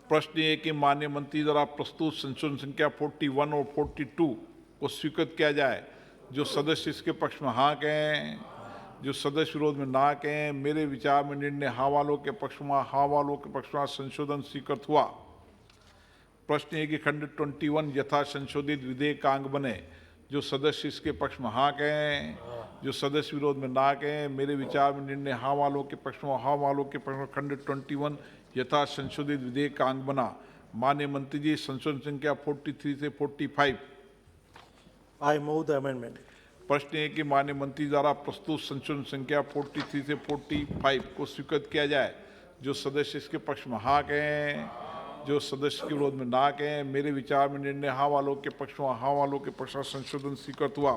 प्रश्न ये है कि माननीय मंत्री द्वारा प्रस्तुत संशोधन संख्या 41 और 42 को स्वीकृत किया जाए। जो सदस्य इसके पक्ष में हाँ कहें, जो सदस्य विरोध में ना कहें। मेरे विचार में निर्णय हाँ वालों के पक्ष में, हाँ वालों के पक्ष में संशोधन स्वीकृत हुआ। प्रश्न है कि खंड 21 यथा संशोधित विधेयक का अंग बने। जो सदस्य इसके पक्ष में हाँ कहें, जो सदस्य विरोध में ना कहें। मेरे विचार में निर्णय हाँ वालों के पक्ष में, हाँ वालों के पक्ष में खंड 21 यथा संशोधित विधेयक का अंग बना। माननीय मंत्री जी, संशोधन संख्या 43 से 45। I move the amendment. प्रश्न है कि माननीय मंत्री द्वारा प्रस्तुत संशोधन संख्या 43 से 45 को स्वीकृत किया जाए। जो सदस्य इसके पक्ष में हाँ कहें, जो सदस्य के विरोध में ना कहें। मेरे विचार में निर्णय हाँ वालों के पक्ष में, हाँ वालों के पक्ष में संशोधन स्वीकृत हुआ।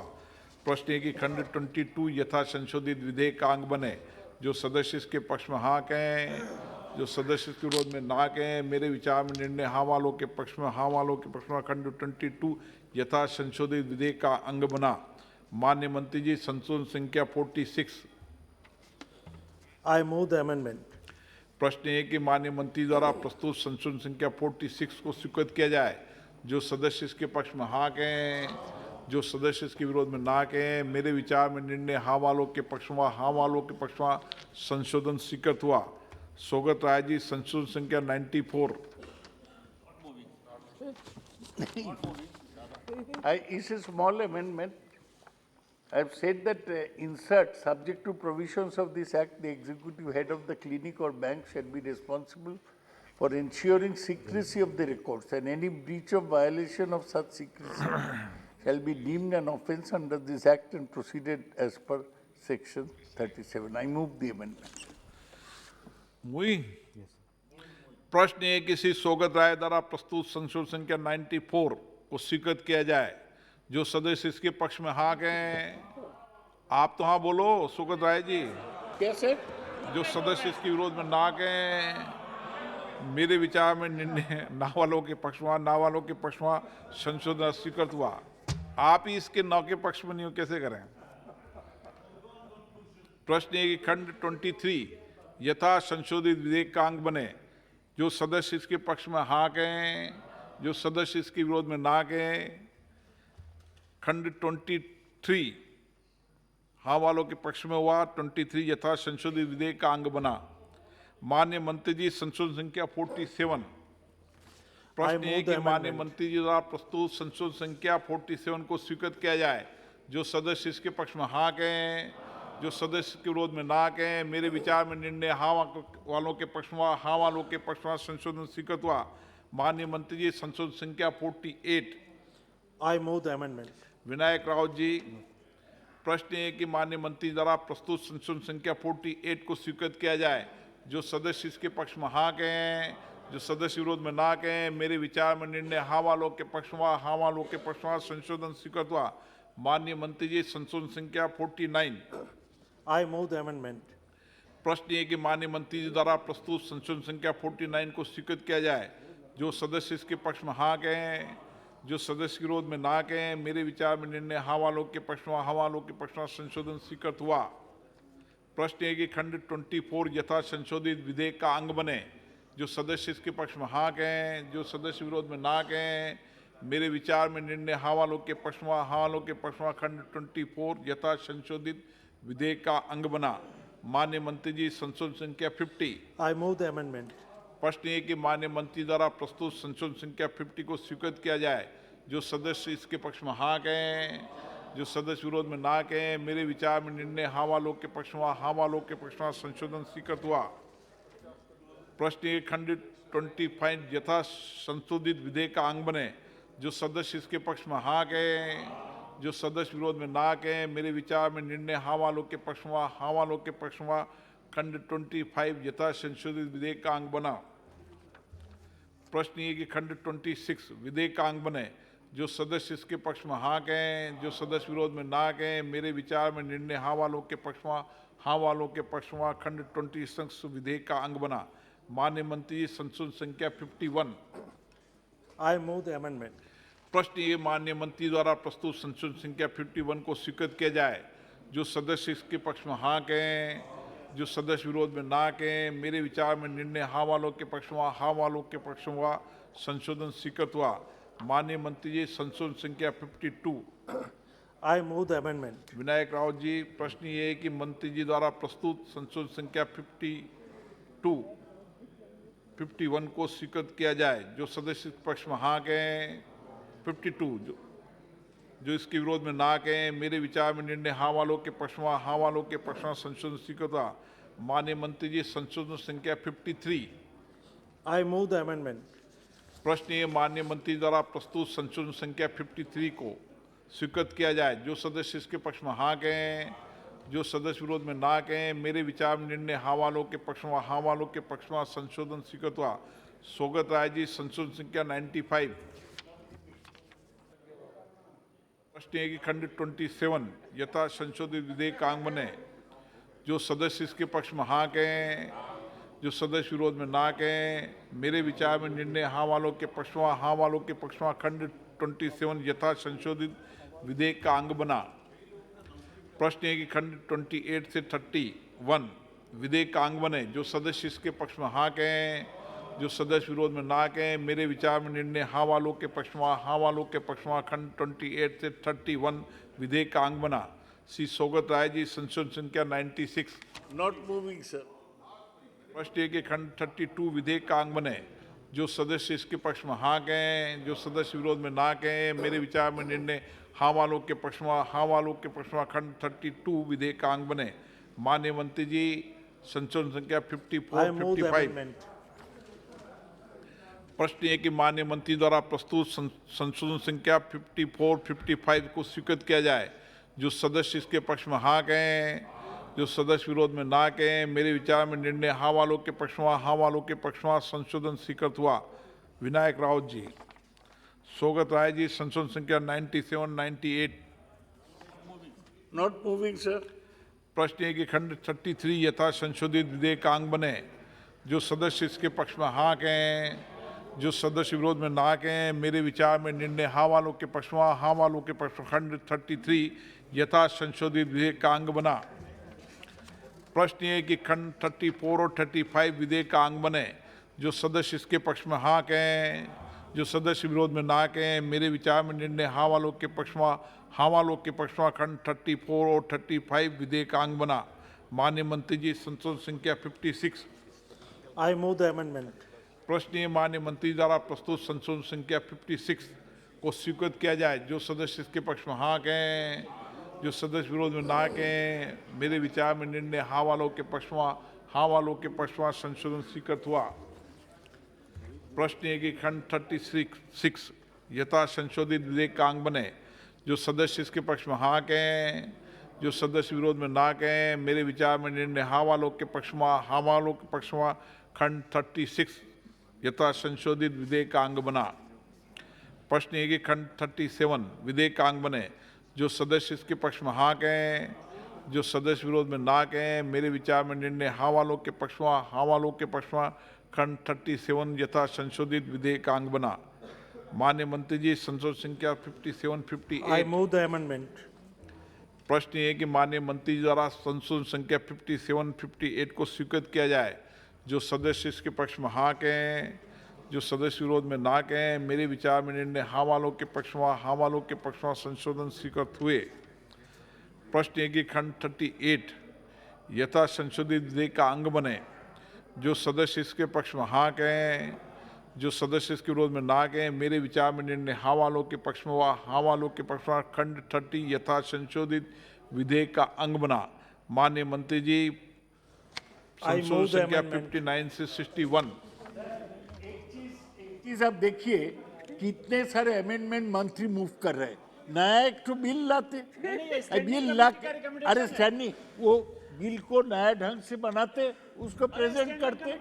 प्रश्न है कि खंड 22 यथा संशोधित विधेयक का अंग बने। जो सदस्य इसके पक्ष में हाँ कहें, जो सदस्य इसके विरोध में ना कहें। मेरे विचार में निर्णय हाँ वालों के पक्ष में, हाँ वालों के पक्ष में खंड 22 यथा संशोधित विधेयक का अंग बना। माननीय मंत्री जी, संशोधन संख्या 46। I move the amendment. प्रश्न है कि माननीय मंत्री द्वारा प्रस्तुत संशोधन संख्या 46 को स्वीकृत किया जाए। जो सदस्य इसके पक्ष में हाँ कहें, जो सदस्य इसके विरोध में ना कहें। मेरे विचार में निर्णय हाँ वालों के पक्ष में, हाँ वालों के पक्ष में संशोधन स्वीकृत हुआ। सौगत राय जी, संशोधन संख्या 94। It's a small amendment. I've said that insert, subject to provisions of this act, the executive head of the clinic or bank shall be responsible for ensuring secrecy of the records, and any breach of violation of such secrecy shall be deemed an offence under this act and proceeded as per section 37. I move the amendment. मुई प्रश्न है कि श्री सौगत राय द्वारा प्रस्तुत संशोधन संख्या 94 को स्वीकृत किया जाए। जो सदस्य इसके पक्ष में हाँ कहें। आप तो हाँ बोलो सौगत राय जी। कैसे? जो सदस्य इसके विरोध में ना कहें। मेरे विचार में निर्णय ना वालों के पक्ष में, ना वालों के पक्ष में संशोधन स्वीकृत हुआ। आप ही इसके ना के पक्ष में नहीं हो, कैसे करें? प्रश्न है कि खंड 23 यथा संशोधित विधेयक का अंग बने। जो सदस्य इसके पक्ष में हाँ कहें, जो सदस्य इसके विरोध में ना कहें। खंड 23 हाँ वालों के पक्ष में हुआ। 23 यथा संशोधित विधेयक का अंग बना। माननीय मंत्री जी, संशोधन संख्या 47। प्रश्न है कि माननीय मंत्री जी द्वारा प्रस्तुत संशोधन संख्या 47 को स्वीकृत किया जाए। जो सदस्य इसके पक्ष में हाँ कहें, जो सदस्य के विरोध में ना कहें। मेरे विचार में निर्णय हाँ वालों के पक्ष में, हाँ वालों के पक्ष में संशोधन स्वीकृत हुआ। माननीय मंत्री जी, संशोधन संख्या 48। I move the amendment. Vinayak Raut जी। प्रश्न है कि माननीय मंत्री द्वारा प्रस्तुत संशोधन संख्या 48 को स्वीकृत किया जाए। जो सदस्य इसके पक्ष में हाँ कहें, जो सदस्य विरोध में ना कहें, मेरे विचार में निर्णय हाँ वालों के पक्ष में, हाँ वालों के पक्ष में संशोधन स्वीकृत हुआ। माननीय मंत्री जी, संशोधन संख्या 49। I move the amendment. प्रश्न ये कि माननीय मंत्री जी द्वारा प्रस्तुत संशोधन संख्या 49 को स्वीकृत किया जाए। जो सदस्य इसके पक्ष में हाँ कहें, जो सदस्य विरोध में ना कहें, मेरे विचार में निर्णय हाँ वालों के पक्ष में, हाँ वालों के पक्ष में संशोधन स्वीकृत हुआ। प्रश्न है कि खंड 24 यथा संशोधित विधेयक का अंग बने। जो सदस्य इसके पक्ष में हाँ कहें, जो सदस्य विरोध में ना कहें, मेरे विचार में निर्णय हाँ वालों के पक्ष में, हाँ वालों के पक्ष में खंड 24 यथा संशोधित विधेयक का अंग बना। माननीय मंत्री जी, संशोधन संख्या 50। I move the amendment. प्रश्न है कि माननीय मंत्री द्वारा प्रस्तुत संशोधन संख्या 50 को स्वीकृत किया जाए। जो सदस्य इसके पक्ष में हाँ कहें, जो सदस्य विरोध में ना कहें, मेरे विचार में निर्णय हाँ वालों के पक्ष में, हाँ वालों के पक्ष में संशोधन स्वीकृत हुआ। प्रश्न है खंड 25 यथा संशोधित विधेयक का अंग बने। जो सदस्य इसके पक्ष में हाँ कहें, जो सदस्य विरोध में ना कहें, मेरे विचार में निर्णय हाँ वालों के पक्ष में, हाँ वालों के पक्ष में खंड 25 यथा संशोधित विधेयक का अंग बना। प्रश्न ये कि खंड 26 विधेयक का अंग बने। जो सदस्य इसके पक्ष में हाँ कहें, जो सदस्य विरोध में ना कहें, मेरे विचार में निर्णय हाँ वालों के पक्ष में, हाँ वालों के पक्ष में खंड 26 विधेयक का अंग बना। माननीय मंत्री जी, संशोधन संख्या 51। I move the amendment. प्रश्न ये माननीय मंत्री द्वारा प्रस्तुत संशोधन संख्या 51 को स्वीकृत किया जाए। जो सदस्य इसके पक्ष में हाँ कहें, जो सदस्य विरोध में ना कहें, मेरे विचार में निर्णय हाँ वालों के पक्ष में, हाँ वालों के पक्ष में संशोधन स्वीकृत हुआ। माननीय मंत्री जी, संशोधन संख्या 52। I move the amendment. Vinayak Raut जी, प्रश्न ये है कि मंत्री जी द्वारा प्रस्तुत संशोधन संख्या 51 को स्वीकृत किया जाए। जो सदस्य पक्ष में हाँ कहें, 52 जो इसके विरोध में ना कहें, मेरे विचार में निर्णय हाँ वालों के पक्ष में, हाँ वालों के पक्ष में संशोधन स्वीकृत हुआ। माननीय मंत्री जी, संशोधन संख्या 53। I move the amendment. प्रश्न ये माननीय मंत्री द्वारा प्रस्तुत संशोधन संख्या 53 को स्वीकृत किया जाए। जो सदस्य इसके पक्ष में हाँ कहें, जो सदस्य विरोध में ना कहें, मेरे विचार में निर्णय हाँ वालों के पक्ष में, हाँ वालों के पक्ष में संशोधन स्वीकृत हुआ। सोगत राय जी, संशोधन संख्या 95। प्रश्न है कि खंड 27 यथा संशोधित विधेयक का अंग बने। जो सदस्य इसके पक्ष में हाँ कहें, जो सदस्य विरोध में ना कहें, मेरे विचार में निर्णय हाँ वालों के पक्ष में, हाँ वालों के पक्ष में खंड 27 यथा संशोधित विधेयक का अंग बना। प्रश्न है कि खंड 28 से 31 विधेयक का अंग बने। जो सदस्य इसके पक्ष में हाँ कहें, जो सदस्य विरोध में ना कहें, मेरे विचार में निर्णय हाँ वालों के पक्ष में, हाँ वालों के पक्ष में खंड 28 से 31 विधेयक का अंग बना। श्री सोगत राय जी, संशोधन संख्या 96। Not moving, sir. प्रश्न है कि खंड 32 विधेयक का अंग बने। जो सदस्य इसके पक्ष में हाँ कहें, जो सदस्य विरोध में ना कहें, मेरे विचार में निर्णय हाँ वालों के पक्ष में, हाँ वालों के पक्ष में खंड 32 विधेयक का अंग बने। माननीय मंत्री जी, संशोधन संख्या 54, I move the 55। amendment. प्रश्न है कि माननीय मंत्री द्वारा प्रस्तुत संशोधन संख्या 54, 55 को स्वीकृत किया जाए। जो सदस्य इसके पक्ष में हाँ कहें, जो सदस्य विरोध में ना कहें, मेरे विचार में निर्णय हाँ वालों के पक्ष में, हाँ वालों के पक्ष में संशोधन स्वीकृत हुआ। विनायक राउत जी, सोगत राय जी, संशोधन संख्या 97, 98। Not moving, sir. प्रश्न है कि खंड 33 यथा संशोधित विधेयक का अंग बने। जो सदस्य इसके पक्ष में हाँ कहें, जो सदस्य विरोध में ना कहें, मेरे विचार में निर्णय हाँ वालों के पक्ष में, हाँ वालों के पक्ष में खंड 33 यथा संशोधित विधेयक का अंग बना। प्रश्न ये है कि खंड 34 और 35 विधेयक का अंग बने। जो सदस्य इसके पक्ष में हाँ कहें, जो सदस्य विरोध में ना कहें, मेरे विचार में निर्णय हाँ वालों के पक्ष में, हाँ वालों के पक्ष में खंड 34 और 35 विधेयक का अंग बना। माननीय मंत्री जी, संशोधन संख्या 56। I move the amendment. प्रश्न ये माननीय मंत्री द्वारा प्रस्तुत संशोधन संख्या 56 को स्वीकृत किया जाए। जो सदस्य इसके पक्ष में हाँ कहें, जो सदस्य विरोध में ना कहें, मेरे विचार में निर्णय हाँ वालों के पक्ष में, हाँ वालों के पक्ष में संशोधन स्वीकृत हुआ। प्रश्न है कि खंड 36 यथा संशोधित विधेयक का अंग बने। जो सदस्य इसके पक्ष में हाँ कहें, जो सदस्य विरोध में ना कहें मेरे विचार में निर्णय हाँ वालों के पक्ष में, हाँ वालों के पक्ष में खंड 36 यथा संशोधित विधेयक का अंग बना। प्रश्न है कि खंड 37 विधेयक का अंग बने। जो सदस्य इसके पक्ष में हाँ कहें, जो सदस्य विरोध में ना कहें मेरे विचार में निर्णय हाँ वालों के पक्ष में, हाँ वालों के पक्ष में खंड 37 यथा संशोधित विधेयक का अंग बना। माननीय मंत्री जी, संशोधन संख्या 57, 58। I move the amendment. प्रश्न ये है कि माननीय मंत्री जी द्वारा संशोधन संख्या 57, 58 को स्वीकृत किया जाए। जो सदस्य इसके पक्ष में हाँ कहें, जो सदस्य विरोध में ना कहें मेरे विचार में निर्णय हाँ वालों के पक्ष में, हाँ वालों के पक्ष में संशोधन स्वीकृत हुए। प्रश्न है कि खंड 38 यथा संशोधित विधेयक का अंग बने। जो सदस्य इसके पक्ष में हाँ कहें, जो सदस्य इसके विरोध में ना कहें मेरे विचार में निर्णय हाँ वालों के पक्ष में व हाँ वालों के पक्ष में खंड 30 यथा संशोधित विधेयक का अंग बना। माननीय मंत्री जी, I संशोधन move the संख्या amendment. 59 से 61। एक चीज आप देखिए कितने सारे अमेंडमेंट मंत्री मूव कर रहे हैं। नया एक तो बिल लाते, बिल ला अरे सैनी वो बिल को नया ढंग से बनाते, उसको प्रेजेंट करते।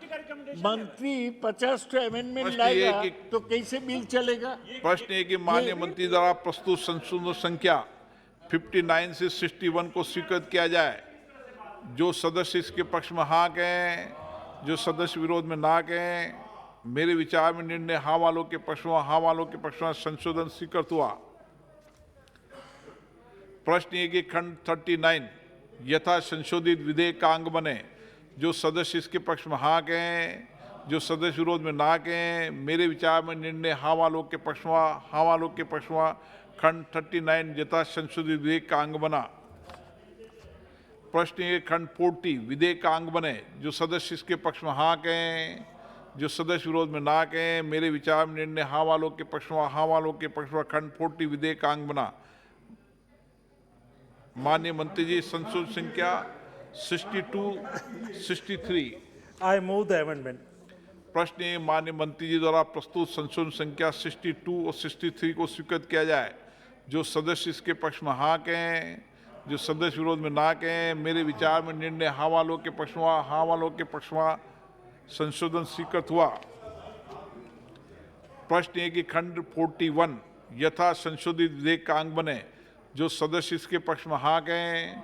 मंत्री 50 तो अमेंडमेंट प्रश्न ये लाएगा कि- तो कैसे बिल चलेगा? प्रश्न है कि माननीय मंत्री द्वारा प्रस्तुत संशोधन संख्या 59 से 61 को स्वीकृत किया जाए। जो सदस्य इसके पक्ष में हाँ कहें, जो सदस्य विरोध में ना कहें मेरे विचार में निर्णय हाँ वालों के पक्ष में, हाँ वालों के पक्ष में संशोधन स्वीकृत हुआ। प्रश्न है कि खंड 39 यथा संशोधित विधेयक का अंग बने। जो सदस्य इसके पक्ष में हाँ कहें, जो सदस्य विरोध में ना कहें मेरे विचार में निर्णय हाँ वालों के पक्ष में, हाँ वालों के पक्ष में खंड 39 यथा संशोधित विधेयक का अंग बना। प्रश्न है खंड 40 विधेयक का अंग बने। जो सदस्य इसके पक्ष में हाँ कहें, जो सदस्य विरोध में ना कहें मेरे विचार में निर्णय हाँ वालों के पक्ष में, हाँ वालों के पक्ष में खंड 40 विधेयक का अंग बना। माननीय मंत्री जी, संशोधन संख्या 62, 63। I move the amendment. प्रश्न है माननीय मंत्री जी द्वारा प्रस्तुत संशोधन संख्या 62 और 63 को स्वीकृत किया जाए। जो सदस्य इसके पक्ष में हाँ कहें, जो सदस्य विरोध में ना कहें मेरे विचार में निर्णय हाँ वालों के पक्ष में, हाँ वालों के पक्ष में संशोधन स्वीकृत हुआ। प्रश्न है कि खंड 41 यथा संशोधित विधेयक का अंग बने। जो सदस्य इसके पक्ष में हाँ कहें,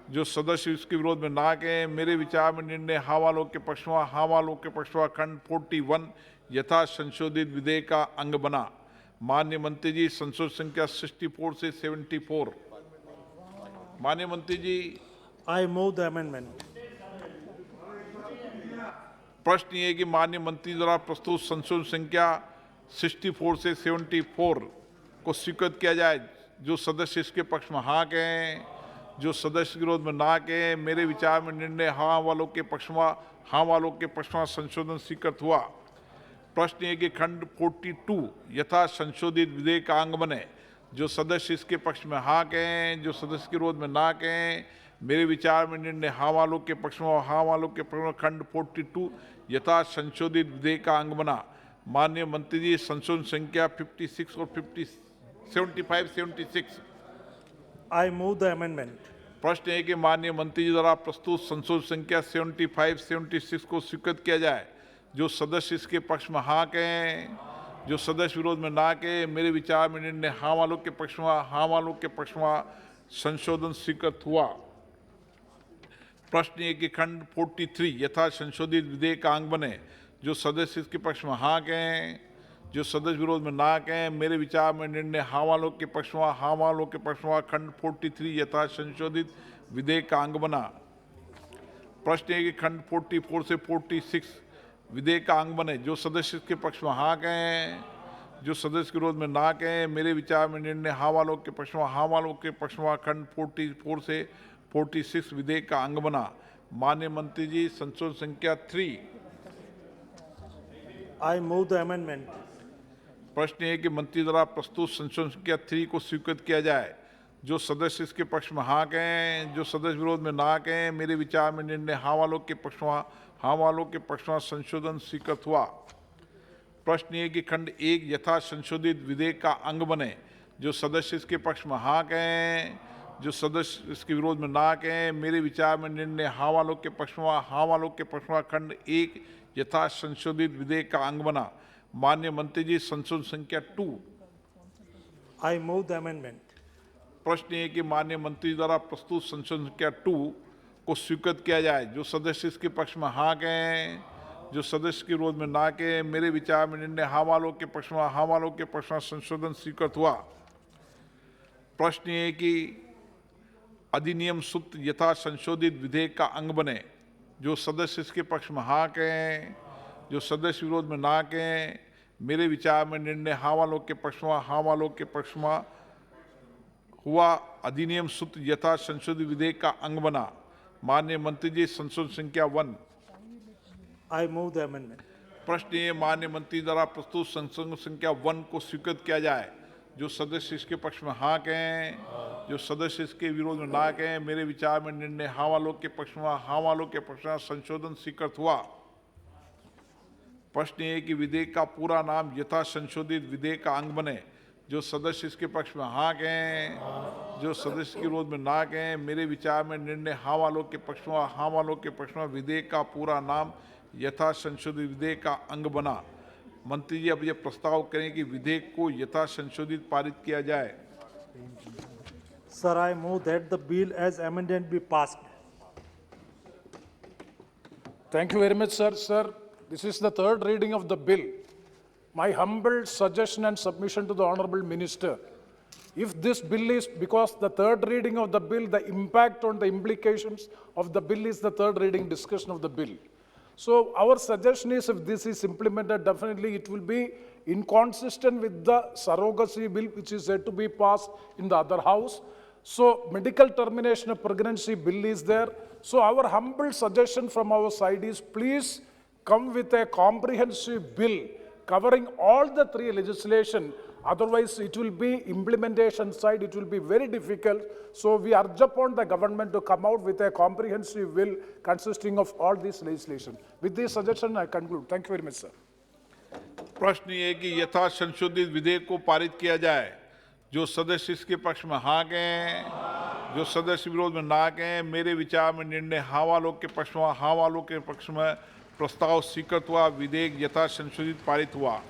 जो सदस्य इसके विरोध में ना कहें मेरे विचार में निर्णय हाँ वालों के पक्ष में, हाँ वालों के पक्ष में खंड 41 यथा संशोधित विधेयक का अंग बना। माननीय मंत्री जी, संशोधन संख्या 64 से 74। माननीय मंत्री जी, I move the amendment. प्रश्न ये है कि माननीय मंत्री द्वारा प्रस्तुत संशोधन संख्या 64 से 74 को स्वीकृत किया जाए। जो सदस्य इसके पक्ष में हाँ कहें, जो सदस्य विरोध में ना कहें मेरे विचार में निर्णय हाँ वालों के पक्ष में, हाँ वालों के पक्ष में संशोधन स्वीकृत हुआ। प्रश्न ये कि खंड 42 यथा संशोधित विधेयक का अंग बने। जो सदस्य इसके पक्ष में हाँ कहें, जो सदस्य के विरोध में ना कहें मेरे विचार में निर्णय हाँ वालों के पक्ष में, हाँ वालों के पक्ष में खंड 42 यथा संशोधित विधेयक का अंग बना। माननीय मंत्री जी, संशोधन संख्या 56 और 75, 76। I move the amendment. प्रश्न है कि माननीय मंत्री जी द्वारा प्रस्तुत संशोधन संख्या 75, 76 को स्वीकृत किया जाए। जो सदस्य इसके पक्ष में हाँ कहें, जो सदस्य विरोध में ना कहें मेरे विचार में निर्णय हाँ वालों के पक्ष में, हाँ वालों के पक्ष में संशोधन स्वीकृत हुआ। प्रश्न है कि खंड 43 यथा संशोधित विधेयक का अंग बने। जो सदस्य इसके पक्ष में हाँ कहें, जो सदस्य विरोध में ना कहें मेरे विचार में निर्णय हाँ वालों के पक्ष में, हाँ वालों के पक्ष में खंड 43 यथा संशोधित विधेयक का अंग बना। प्रश्न है कि खंड 44 से 46 विधेयक का अंग बने। जो सदस्य इसके पक्ष में हाँ कहें, जो सदस्य के विरोध में ना कहें मेरे विचार में निर्णय हाँ वालों के पक्ष में, हाँ वालों के पक्ष में खंड 44 से 46 विधेयक का अंग बना। माननीय मंत्री जी, संशोधन संख्या 3। I move the amendment. प्रश्न है कि मंत्री द्वारा प्रस्तुत संशोधन संख्या 3 को स्वीकृत किया जाए। जो सदस्य इसके पक्ष में हाँ कहें, जो सदस्य विरोध में ना कहें मेरे विचार में निर्णय हाँ वालों के पक्ष में, हाँ वालों के पक्ष में संशोधन स्वीकृत हुआ। प्रश्न है कि खंड 1 यथा संशोधित विधेयक का अंग बने। जो सदस्य इसके पक्ष में हाँ कहें, जो सदस्य इसके विरोध में ना कहें, मेरे विचार में निर्णय हाँ वालों के पक्ष में, हाँ वालों के पक्ष में खंड 1 यथा संशोधित विधेयक का अंग बना। माननीय मंत्री जी, संशोधन संख्या 2। I move the amendment. प्रश्न ये है कि माननीय मंत्री द्वारा प्रस्तुत संशोधन संख्या 2 को स्वीकृत किया जाए। जो सदस्य इसके पक्ष में हाँ कहें, जो सदस्य के विरोध में ना कहें, मेरे विचार में निर्णय हाँ वालों के पक्ष में, हाँ वालों के पक्ष में संशोधन स्वीकृत हुआ। प्रश्न ये है कि अधिनियम सूत्र यथा संशोधित विधेयक का अंग बने। जो सदस्य इसके पक्ष में हाँ कहें, जो सदस्य विरोध में ना कहें, मेरे विचार में निर्णय हाँ वालों के पक्ष में, हाँ वालों के पक्ष में हुआ। अधिनियम सूत्र यथा संशोधित विधेयक का अंग बना। माननीय मंत्री जी, संशोधन संख्या 1। I move the amendment. प्रश्न ये माननीय मंत्री द्वारा प्रस्तुत संशोधन संख्या 1 को स्वीकृत किया जाए। जो सदस्य इसके पक्ष में हाँ कहें, जो सदस्य इसके विरोध में ना कहें, मेरे विचार में निर्णय हाँ वालों के पक्ष में, हाँ वालों के पक्ष में संशोधन स्वीकृत हुआ। प्रश्न ये कि विधेयक का पूरा नाम यथा संशोधित विधेयक का अंग बने। जो सदस्य इसके पक्ष में हाँ कहें, जो सदस्य के विरोध में ना कहें, मेरे विचार में निर्णय हाँ वालों के पक्ष में, हाँ वालों के पक्ष में विधेयक का पूरा नाम यथा संशोधित विधेयक का अंग बना। मंत्री जी अब ये प्रस्ताव करें कि विधेयक को यथा संशोधित पारित किया जाए। Sir, I move that the bill as amended be passed. Thank you very much, sir. Sir, this is the third reading of the bill. My humble suggestion and submission to the Honorable Minister, if this bill is, because the third reading of the bill, the impact on the implications of the bill is the third reading discussion of the bill. So our suggestion is if this is implemented, definitely it will be inconsistent with the surrogacy bill which is yet to be passed in the other house. So medical termination of pregnancy bill is there. So our humble suggestion from our side is please come with a comprehensive bill covering all the three legislation. Otherwise, it will be implementation side, it will be very difficult. So we urge upon the government to come out with a comprehensive bill consisting of all these legislation. With this suggestion, I conclude. Thank you very much, sir. प्रश्न ये है कि यथा संशोधित विधेयक को पारित किया जाए। जो सदस्य इसके पक्ष में हाँ कहें, जो सदस्य विरोध में ना कहें, मेरे विचार में निर्णय हाँ वालों के पक्ष में, हाँ वालों के पक्ष में प्रस्ताव स्वीकृत हुआ। विधेयक यथा संशोधित पारित हुआ।